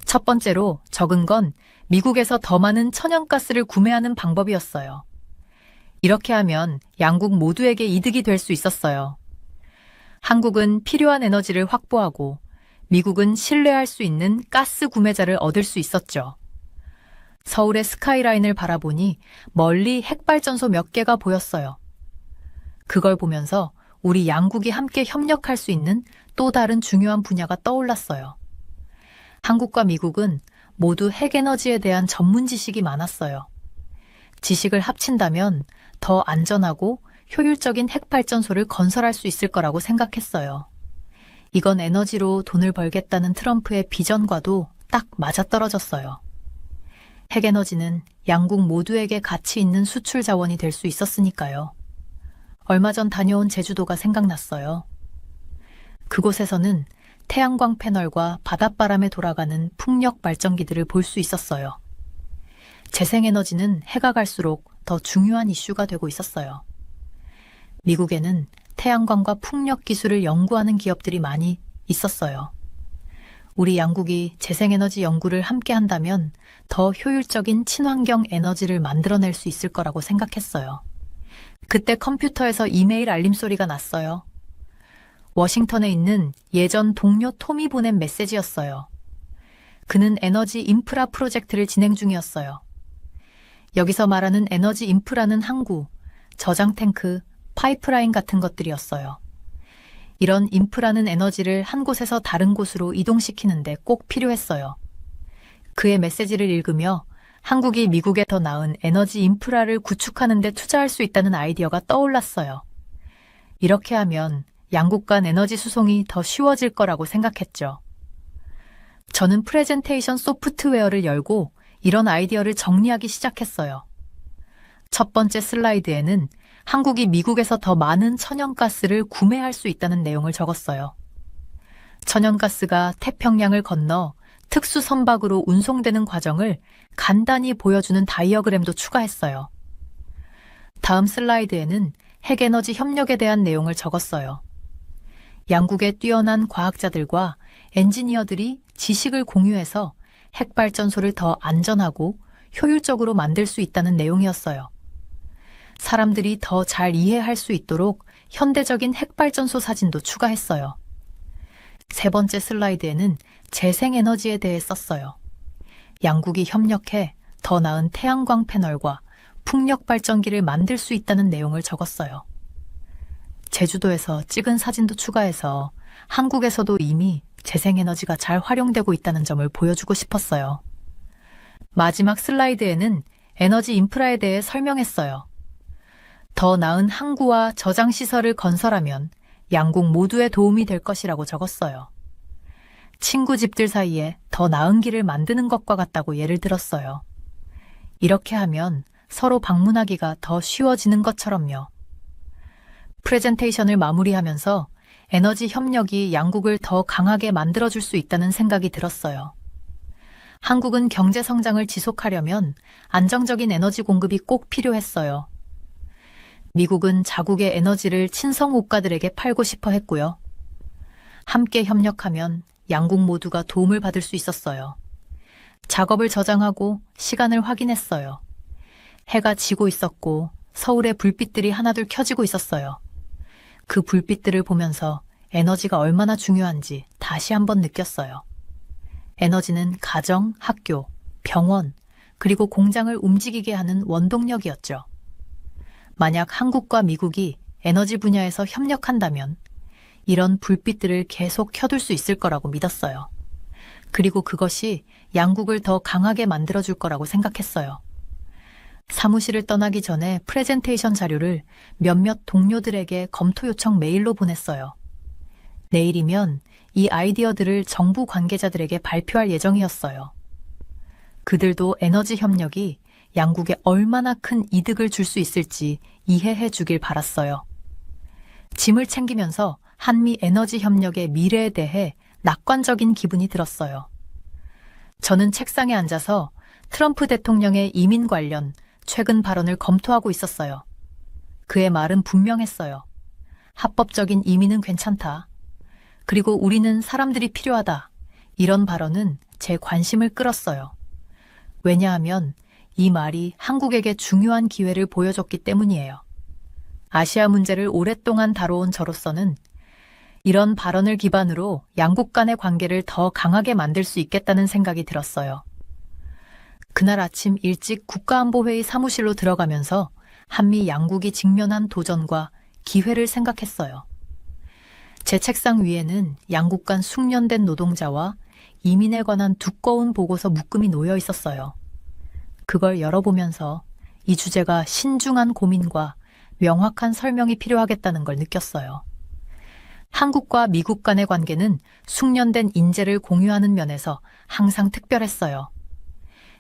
첫 번째로 적은 건 미국에서 더 많은 천연가스를 구매하는 방법이었어요. 이렇게 하면 양국 모두에게 이득이 될 수 있었어요. 한국은 필요한 에너지를 확보하고 미국은 신뢰할 수 있는 가스 구매자를 얻을 수 있었죠. 서울의 스카이라인을 바라보니 멀리 핵발전소 몇 개가 보였어요. 그걸 보면서 우리 양국이 함께 협력할 수 있는 또 다른 중요한 분야가 떠올랐어요. 한국과 미국은 모두 핵에너지에 대한 전문 지식이 많았어요. 지식을 합친다면 더 안전하고 효율적인 핵발전소를 건설할 수 있을 거라고 생각했어요. 이건 에너지로 돈을 벌겠다는 트럼프의 비전과도 딱 맞아떨어졌어요. 핵에너지는 양국 모두에게 가치 있는 수출 자원이 될 수 있었으니까요. 얼마 전 다녀온 제주도가 생각났어요. 그곳에서는 태양광 패널과 바닷바람에 돌아가는 풍력 발전기들을 볼 수 있었어요. 재생에너지는 해가 갈수록 더 중요한 이슈가 되고 있었어요. 미국에는 태양광과 풍력 기술을 연구하는 기업들이 많이 있었어요. 우리 양국이 재생에너지 연구를 함께 한다면 더 효율적인 친환경 에너지를 만들어낼 수 있을 거라고 생각했어요. 그때 컴퓨터에서 이메일 알림 소리가 났어요. 워싱턴에 있는 예전 동료 톰이 보낸 메시지였어요. 그는 에너지 인프라 프로젝트를 진행 중이었어요. 여기서 말하는 에너지 인프라는 항구, 저장 탱크, 파이프라인 같은 것들이었어요. 이런 인프라는 에너지를 한 곳에서 다른 곳으로 이동시키는데 꼭 필요했어요. 그의 메시지를 읽으며 한국이 미국에 더 나은 에너지 인프라를 구축하는 데 투자할 수 있다는 아이디어가 떠올랐어요. 이렇게 하면 양국 간 에너지 수송이 더 쉬워질 거라고 생각했죠. 저는 프레젠테이션 소프트웨어를 열고 이런 아이디어를 정리하기 시작했어요. 첫 번째 슬라이드에는 한국이 미국에서 더 많은 천연가스를 구매할 수 있다는 내용을 적었어요. 천연가스가 태평양을 건너 특수 선박으로 운송되는 과정을 간단히 보여주는 다이어그램도 추가했어요. 다음 슬라이드에는 핵에너지 협력에 대한 내용을 적었어요. 양국의 뛰어난 과학자들과 엔지니어들이 지식을 공유해서 핵발전소를 더 안전하고 효율적으로 만들 수 있다는 내용이었어요. 사람들이 더 잘 이해할 수 있도록 현대적인 핵발전소 사진도 추가했어요. 세 번째 슬라이드에는 재생에너지에 대해 썼어요. 양국이 협력해 더 나은 태양광 패널과 풍력 발전기를 만들 수 있다는 내용을 적었어요. 제주도에서 찍은 사진도 추가해서 한국에서도 이미 재생에너지가 잘 활용되고 있다는 점을 보여주고 싶었어요. 마지막 슬라이드에는 에너지 인프라에 대해 설명했어요. 더 나은 항구와 저장시설을 건설하면 양국 모두에 도움이 될 것이라고 적었어요. 친구 집들 사이에 더 나은 길을 만드는 것과 같다고 예를 들었어요. 이렇게 하면 서로 방문하기가 더 쉬워지는 것처럼요. 프레젠테이션을 마무리하면서 에너지 협력이 양국을 더 강하게 만들어줄 수 있다는 생각이 들었어요. 한국은 경제 성장을 지속하려면 안정적인 에너지 공급이 꼭 필요했어요. 미국은 자국의 에너지를 친성 국가들에게 팔고 싶어 했고요. 함께 협력하면 양국 모두가 도움을 받을 수 있었어요. 작업을 저장하고 시간을 확인했어요. 해가 지고 있었고 서울의 불빛들이 하나둘 켜지고 있었어요. 그 불빛들을 보면서 에너지가 얼마나 중요한지 다시 한번 느꼈어요. 에너지는 가정, 학교, 병원, 그리고 공장을 움직이게 하는 원동력이었죠. 만약 한국과 미국이 에너지 분야에서 협력한다면 이런 불빛들을 계속 켜둘 수 있을 거라고 믿었어요. 그리고 그것이 양국을 더 강하게 만들어줄 거라고 생각했어요. 사무실을 떠나기 전에 프레젠테이션 자료를 몇몇 동료들에게 검토 요청 메일로 보냈어요. 내일이면 이 아이디어들을 정부 관계자들에게 발표할 예정이었어요. 그들도 에너지 협력이 양국에 얼마나 큰 이득을 줄 수 있을지 이해해 주길 바랐어요. 짐을 챙기면서 한미 에너지 협력의 미래에 대해 낙관적인 기분이 들었어요. 저는 책상에 앉아서 트럼프 대통령의 이민 관련 최근 발언을 검토하고 있었어요. 그의 말은 분명했어요. 합법적인 이민은 괜찮다. 그리고 우리는 사람들이 필요하다. 이런 발언은 제 관심을 끌었어요. 왜냐하면 이 말이 한국에게 중요한 기회를 보여줬기 때문이에요. 아시아 문제를 오랫동안 다뤄온 저로서는 이런 발언을 기반으로 양국 간의 관계를 더 강하게 만들 수 있겠다는 생각이 들었어요. 그날 아침 일찍 국가안보회의 사무실로 들어가면서 한미 양국이 직면한 도전과 기회를 생각했어요. 제 책상 위에는 양국 간 숙련된 노동자와 이민에 관한 두꺼운 보고서 묶음이 놓여 있었어요. 그걸 열어보면서 이 주제가 신중한 고민과 명확한 설명이 필요하겠다는 걸 느꼈어요. 한국과 미국 간의 관계는 숙련된 인재를 공유하는 면에서 항상 특별했어요.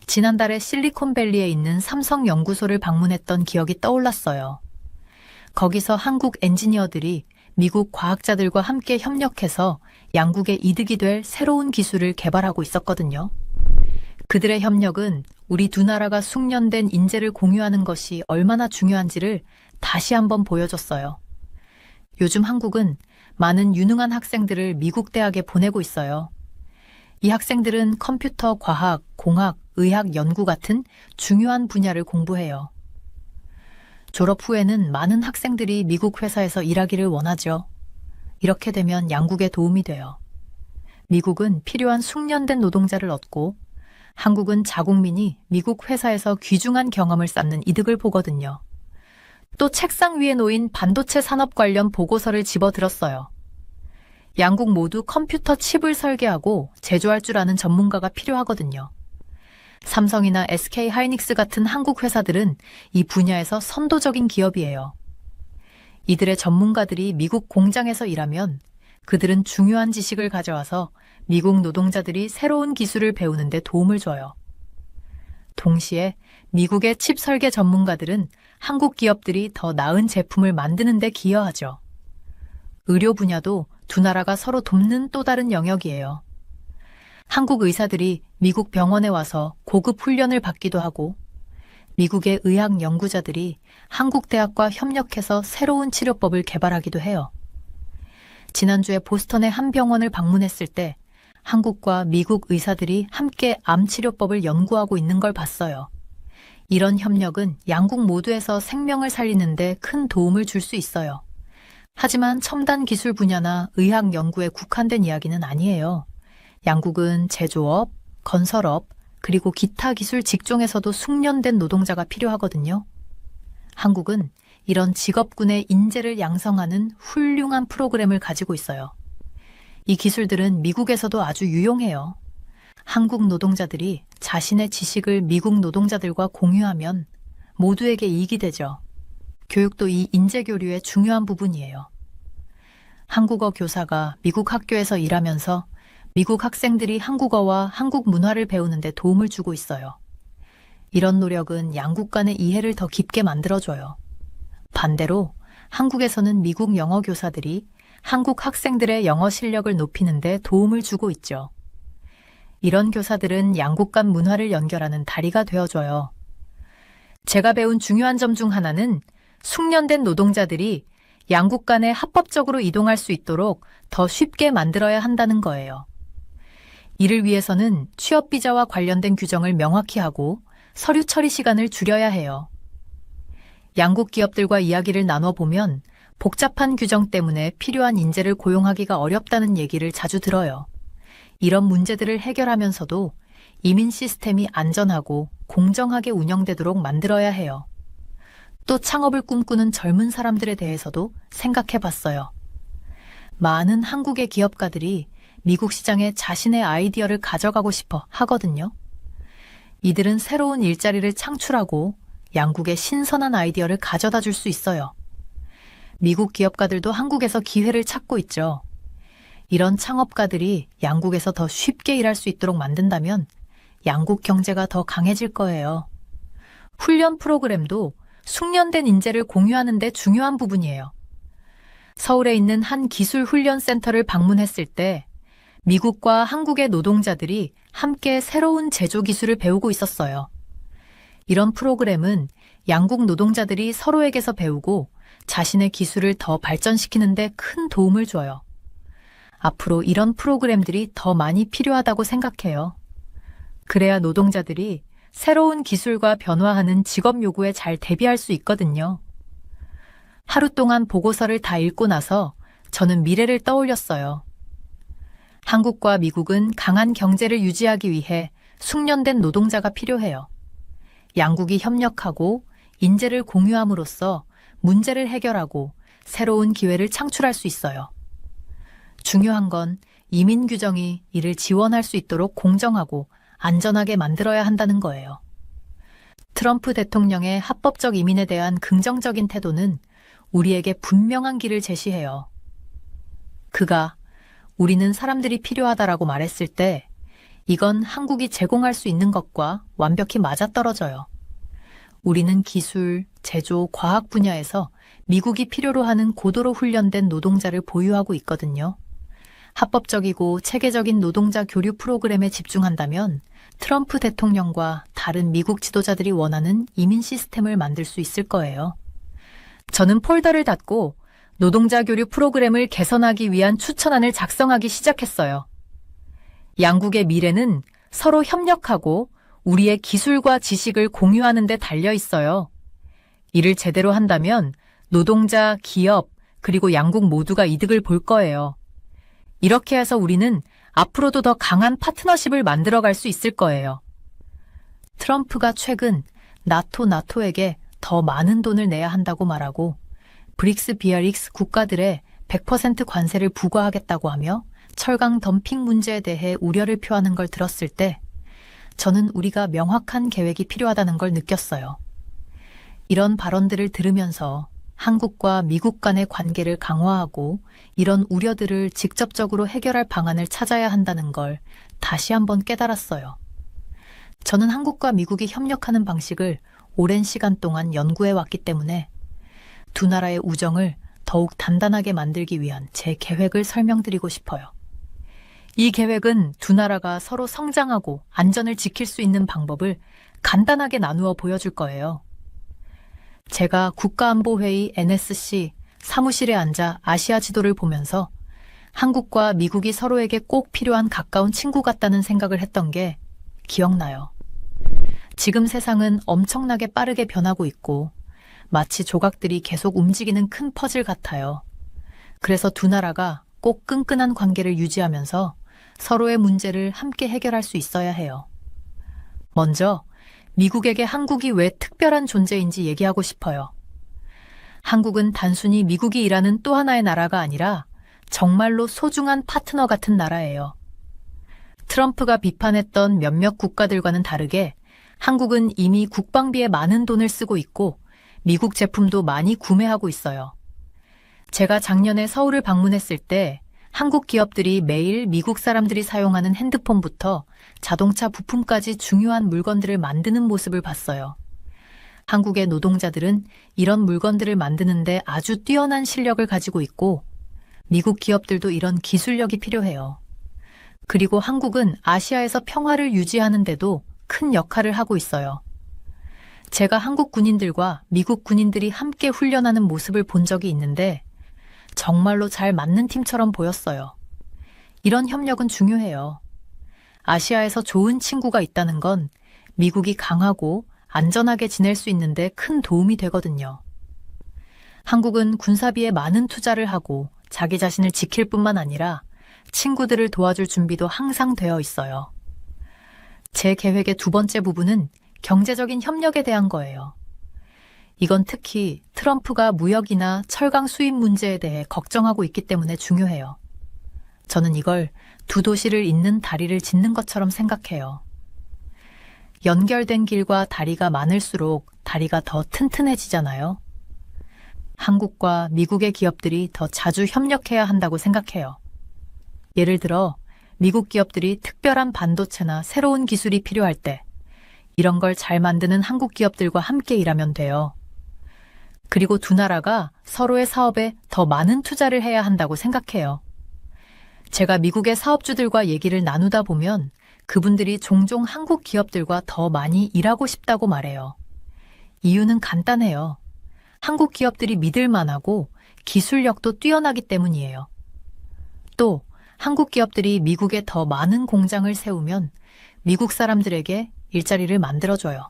지난달에 실리콘밸리에 있는 삼성 연구소를 방문했던 기억이 떠올랐어요. 거기서 한국 엔지니어들이 미국 과학자들과 함께 협력해서 양국의 이득이 될 새로운 기술을 개발하고 있었거든요. 그들의 협력은 우리 두 나라가 숙련된 인재를 공유하는 것이 얼마나 중요한지를 다시 한번 보여줬어요. 요즘 한국은 많은 유능한 학생들을 미국 대학에 보내고 있어요. 이 학생들은 컴퓨터, 과학, 공학, 의학 연구 같은 중요한 분야를 공부해요. 졸업 후에는 많은 학생들이 미국 회사에서 일하기를 원하죠. 이렇게 되면 양국에 도움이 돼요. 미국은 필요한 숙련된 노동자를 얻고 한국은 자국민이 미국 회사에서 귀중한 경험을 쌓는 이득을 보거든요. 또 책상 위에 놓인 반도체 산업 관련 보고서를 집어들었어요. 양국 모두 컴퓨터 칩을 설계하고 제조할 줄 아는 전문가가 필요하거든요. 삼성이나 SK 하이닉스 같은 한국 회사들은 이 분야에서 선도적인 기업이에요. 이들의 전문가들이 미국 공장에서 일하면 그들은 중요한 지식을 가져와서 미국 노동자들이 새로운 기술을 배우는 데 도움을 줘요. 동시에 미국의 칩 설계 전문가들은 한국 기업들이 더 나은 제품을 만드는 데 기여하죠. 의료 분야도 두 나라가 서로 돕는 또 다른 영역이에요. 한국 의사들이 미국 병원에 와서 고급 훈련을 받기도 하고 미국의 의학 연구자들이 한국 대학과 협력해서 새로운 치료법을 개발하기도 해요. 지난주에 보스턴의 한 병원을 방문했을 때 한국과 미국 의사들이 함께 암 치료법을 연구하고 있는 걸 봤어요. 이런 협력은 양국 모두에서 생명을 살리는 데 큰 도움을 줄 수 있어요. 하지만 첨단 기술 분야나 의학 연구에 국한된 이야기는 아니에요. 양국은 제조업, 건설업, 그리고 기타 기술 직종에서도 숙련된 노동자가 필요하거든요. 한국은 이런 직업군의 인재를 양성하는 훌륭한 프로그램을 가지고 있어요. 이 기술들은 미국에서도 아주 유용해요. 한국 노동자들이 자신의 지식을 미국 노동자들과 공유하면 모두에게 이익이 되죠. 교육도 이 인재 교류의 중요한 부분이에요. 한국어 교사가 미국 학교에서 일하면서 미국 학생들이 한국어와 한국 문화를 배우는 데 도움을 주고 있어요. 이런 노력은 양국 간의 이해를 더 깊게 만들어줘요. 반대로 한국에서는 미국 영어 교사들이 한국 학생들의 영어 실력을 높이는 데 도움을 주고 있죠. 이런 교사들은 양국 간 문화를 연결하는 다리가 되어줘요. 제가 배운 중요한 점 중 하나는 숙련된 노동자들이 양국 간에 합법적으로 이동할 수 있도록 더 쉽게 만들어야 한다는 거예요. 이를 위해서는 취업 비자와 관련된 규정을 명확히 하고 서류 처리 시간을 줄여야 해요. 양국 기업들과 이야기를 나눠보면 복잡한 규정 때문에 필요한 인재를 고용하기가 어렵다는 얘기를 자주 들어요. 이런 문제들을 해결하면서도 이민 시스템이 안전하고 공정하게 운영되도록 만들어야 해요. 또 창업을 꿈꾸는 젊은 사람들에 대해서도 생각해 봤어요. 많은 한국의 기업가들이 미국 시장에 자신의 아이디어를 가져가고 싶어 하거든요. 이들은 새로운 일자리를 창출하고 양국의 신선한 아이디어를 가져다 줄 수 있어요. 미국 기업가들도 한국에서 기회를 찾고 있죠. 이런 창업가들이 양국에서 더 쉽게 일할 수 있도록 만든다면 양국 경제가 더 강해질 거예요. 훈련 프로그램도 숙련된 인재를 공유하는 데 중요한 부분이에요. 서울에 있는 한 기술 훈련 센터를 방문했을 때 미국과 한국의 노동자들이 함께 새로운 제조 기술을 배우고 있었어요. 이런 프로그램은 양국 노동자들이 서로에게서 배우고 자신의 기술을 더 발전시키는 데 큰 도움을 줘요. 앞으로 이런 프로그램들이 더 많이 필요하다고 생각해요. 그래야 노동자들이 새로운 기술과 변화하는 직업 요구에 잘 대비할 수 있거든요. 하루 동안 보고서를 다 읽고 나서 저는 미래를 떠올렸어요. 한국과 미국은 강한 경제를 유지하기 위해 숙련된 노동자가 필요해요. 양국이 협력하고 인재를 공유함으로써 문제를 해결하고 새로운 기회를 창출할 수 있어요. 중요한 건 이민 규정이 이를 지원할 수 있도록 공정하고 안전하게 만들어야 한다는 거예요. 트럼프 대통령의 합법적 이민에 대한 긍정적인 태도는 우리에게 분명한 길을 제시해요. 그가 우리는 사람들이 필요하다라고 말했을 때 이건 한국이 제공할 수 있는 것과 완벽히 맞아떨어져요. 우리는 기술, 제조, 과학 분야에서 미국이 필요로 하는 고도로 훈련된 노동자를 보유하고 있거든요. 합법적이고 체계적인 노동자 교류 프로그램에 집중한다면 트럼프 대통령과 다른 미국 지도자들이 원하는 이민 시스템을 만들 수 있을 거예요. 저는 폴더를 닫고 노동자 교류 프로그램을 개선하기 위한 추천안을 작성하기 시작했어요. 양국의 미래는 서로 협력하고 우리의 기술과 지식을 공유하는 데 달려 있어요. 이를 제대로 한다면 노동자, 기업, 그리고 양국 모두가 이득을 볼 거예요. 이렇게 해서 우리는 앞으로도 더 강한 파트너십을 만들어갈 수 있을 거예요. 트럼프가 최근 나토에게 더 많은 돈을 내야 한다고 말하고 브릭스 비아릭스 국가들의 100% 관세를 부과하겠다고 하며 철강 덤핑 문제에 대해 우려를 표하는 걸 들었을 때 저는 우리가 명확한 계획이 필요하다는 걸 느꼈어요. 이런 발언들을 들으면서 한국과 미국 간의 관계를 강화하고 이런 우려들을 직접적으로 해결할 방안을 찾아야 한다는 걸 다시 한번 깨달았어요. 저는 한국과 미국이 협력하는 방식을 오랜 시간 동안 연구해 왔기 때문에 두 나라의 우정을 더욱 단단하게 만들기 위한 제 계획을 설명드리고 싶어요. 이 계획은 두 나라가 서로 성장하고 안전을 지킬 수 있는 방법을 간단하게 나누어 보여줄 거예요. 제가 국가안보회의 NSC 사무실에 앉아 아시아 지도를 보면서 한국과 미국이 서로에게 꼭 필요한 가까운 친구 같다는 생각을 했던 게 기억나요. 지금 세상은 엄청나게 빠르게 변하고 있고 마치 조각들이 계속 움직이는 큰 퍼즐 같아요. 그래서 두 나라가 꼭 끈끈한 관계를 유지하면서 서로의 문제를 함께 해결할 수 있어야 해요. 먼저 미국에게 한국이 왜 특별한 존재인지 얘기하고 싶어요. 한국은 단순히 미국이 일하는 또 하나의 나라가 아니라 정말로 소중한 파트너 같은 나라예요. 트럼프가 비판했던 몇몇 국가들과는 다르게 한국은 이미 국방비에 많은 돈을 쓰고 있고 미국 제품도 많이 구매하고 있어요. 제가 작년에 서울을 방문했을 때 한국 기업들이 매일 미국 사람들이 사용하는 핸드폰부터 자동차 부품까지 중요한 물건들을 만드는 모습을 봤어요. 한국의 노동자들은 이런 물건들을 만드는데 아주 뛰어난 실력을 가지고 있고 미국 기업들도 이런 기술력이 필요해요. 그리고 한국은 아시아에서 평화를 유지하는 데도 큰 역할을 하고 있어요. 제가 한국 군인들과 미국 군인들이 함께 훈련하는 모습을 본 적이 있는데 정말로 잘 맞는 팀처럼 보였어요. 이런 협력은 중요해요. 아시아에서 좋은 친구가 있다는 건 미국이 강하고 안전하게 지낼 수 있는데 큰 도움이 되거든요. 한국은 군사비에 많은 투자를 하고 자기 자신을 지킬 뿐만 아니라 친구들을 도와줄 준비도 항상 되어 있어요. 제 계획의 두 번째 부분은 경제적인 협력에 대한 거예요. 이건 특히 트럼프가 무역이나 철강 수입 문제에 대해 걱정하고 있기 때문에 중요해요. 저는 이걸 두 도시를 잇는 다리를 짓는 것처럼 생각해요. 연결된 길과 다리가 많을수록 다리가 더 튼튼해지잖아요. 한국과 미국의 기업들이 더 자주 협력해야 한다고 생각해요. 예를 들어 미국 기업들이 특별한 반도체나 새로운 기술이 필요할 때 이런 걸 잘 만드는 한국 기업들과 함께 일하면 돼요. 그리고 두 나라가 서로의 사업에 더 많은 투자를 해야 한다고 생각해요. 제가 미국의 사업주들과 얘기를 나누다 보면 그분들이 종종 한국 기업들과 더 많이 일하고 싶다고 말해요. 이유는 간단해요. 한국 기업들이 믿을 만하고 기술력도 뛰어나기 때문이에요. 또 한국 기업들이 미국에 더 많은 공장을 세우면 미국 사람들에게 일자리를 만들어줘요.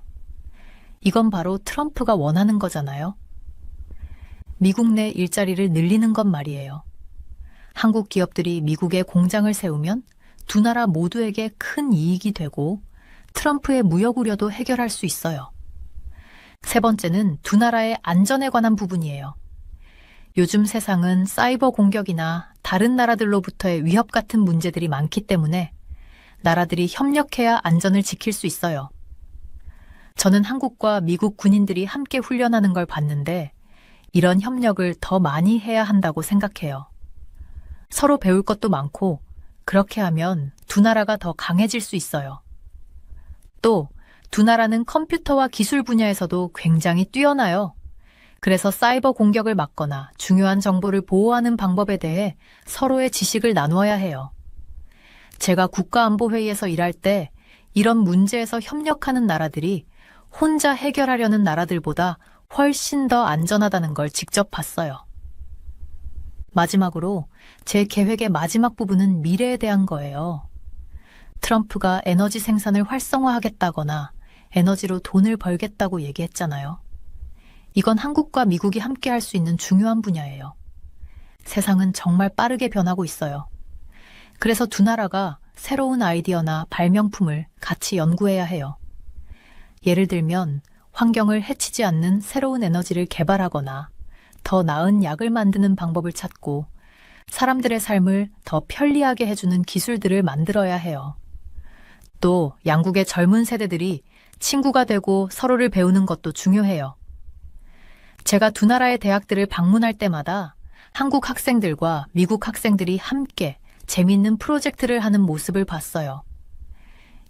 이건 바로 트럼프가 원하는 거잖아요. 미국 내 일자리를 늘리는 것 말이에요. 한국 기업들이 미국에 공장을 세우면 두 나라 모두에게 큰 이익이 되고 트럼프의 무역 우려도 해결할 수 있어요. 세 번째는 두 나라의 안전에 관한 부분이에요. 요즘 세상은 사이버 공격이나 다른 나라들로부터의 위협 같은 문제들이 많기 때문에 나라들이 협력해야 안전을 지킬 수 있어요. 저는 한국과 미국 군인들이 함께 훈련하는 걸 봤는데 이런 협력을 더 많이 해야 한다고 생각해요. 서로 배울 것도 많고 그렇게 하면 두 나라가 더 강해질 수 있어요. 또 두 나라는 컴퓨터와 기술 분야에서도 굉장히 뛰어나요. 그래서 사이버 공격을 막거나 중요한 정보를 보호하는 방법에 대해 서로의 지식을 나누어야 해요. 제가 국가안보회의에서 일할 때 이런 문제에서 협력하는 나라들이 혼자 해결하려는 나라들보다 훨씬 더 안전하다는 걸 직접 봤어요. 마지막으로 제 계획의 마지막 부분은 미래에 대한 거예요. 트럼프가 에너지 생산을 활성화하겠다거나 에너지로 돈을 벌겠다고 얘기했잖아요. 이건 한국과 미국이 함께 할 수 있는 중요한 분야예요. 세상은 정말 빠르게 변하고 있어요. 그래서 두 나라가 새로운 아이디어나 발명품을 같이 연구해야 해요. 예를 들면 환경을 해치지 않는 새로운 에너지를 개발하거나 더 나은 약을 만드는 방법을 찾고 사람들의 삶을 더 편리하게 해주는 기술들을 만들어야 해요. 또 양국의 젊은 세대들이 친구가 되고 서로를 배우는 것도 중요해요. 제가 두 나라의 대학들을 방문할 때마다 한국 학생들과 미국 학생들이 함께 재미있는 프로젝트를 하는 모습을 봤어요.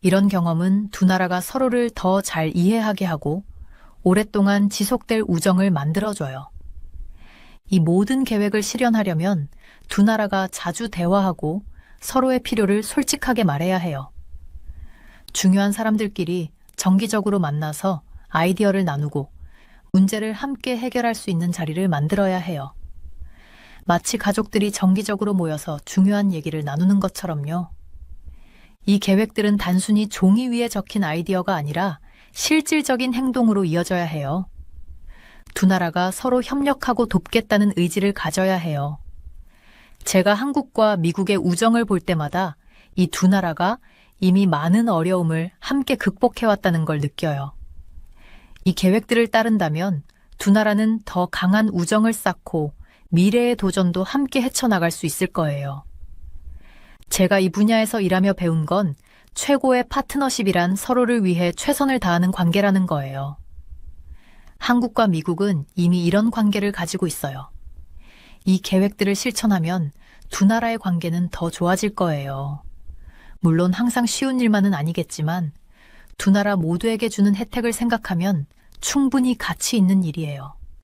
이런 경험은 두 나라가 서로를 더 잘 이해하게 하고 오랫동안 지속될 우정을 만들어줘요. 이 모든 계획을 실현하려면 두 나라가 자주 대화하고 서로의 필요를 솔직하게 말해야 해요. 중요한 사람들끼리 정기적으로 만나서 아이디어를 나누고 문제를 함께 해결할 수 있는 자리를 만들어야 해요. 마치 가족들이 정기적으로 모여서 중요한 얘기를 나누는 것처럼요. 이 계획들은 단순히 종이 위에 적힌 아이디어가 아니라 실질적인 행동으로 이어져야 해요. 두 나라가 서로 협력하고 돕겠다는 의지를 가져야 해요. 제가 한국과 미국의 우정을 볼 때마다 이 두 나라가 이미 많은 어려움을 함께 극복해왔다는 걸 느껴요. 이 계획들을 따른다면 두 나라는 더 강한 우정을 쌓고 미래의 도전도 함께 헤쳐나갈 수 있을 거예요. 제가 이 분야에서 일하며 배운 건 최고의 파트너십이란 서로를 위해 최선을 다하는 관계라는 거예요. 한국과 미국은 이미 이런 관계를 가지고 있어요. 이 계획들을 실천하면 두 나라의 관계는 더 좋아질 거예요. 물론 항상 쉬운 일만은 아니겠지만 두 나라 모두에게 주는 혜택을 생각하면 충분히 가치 있는 일이에요.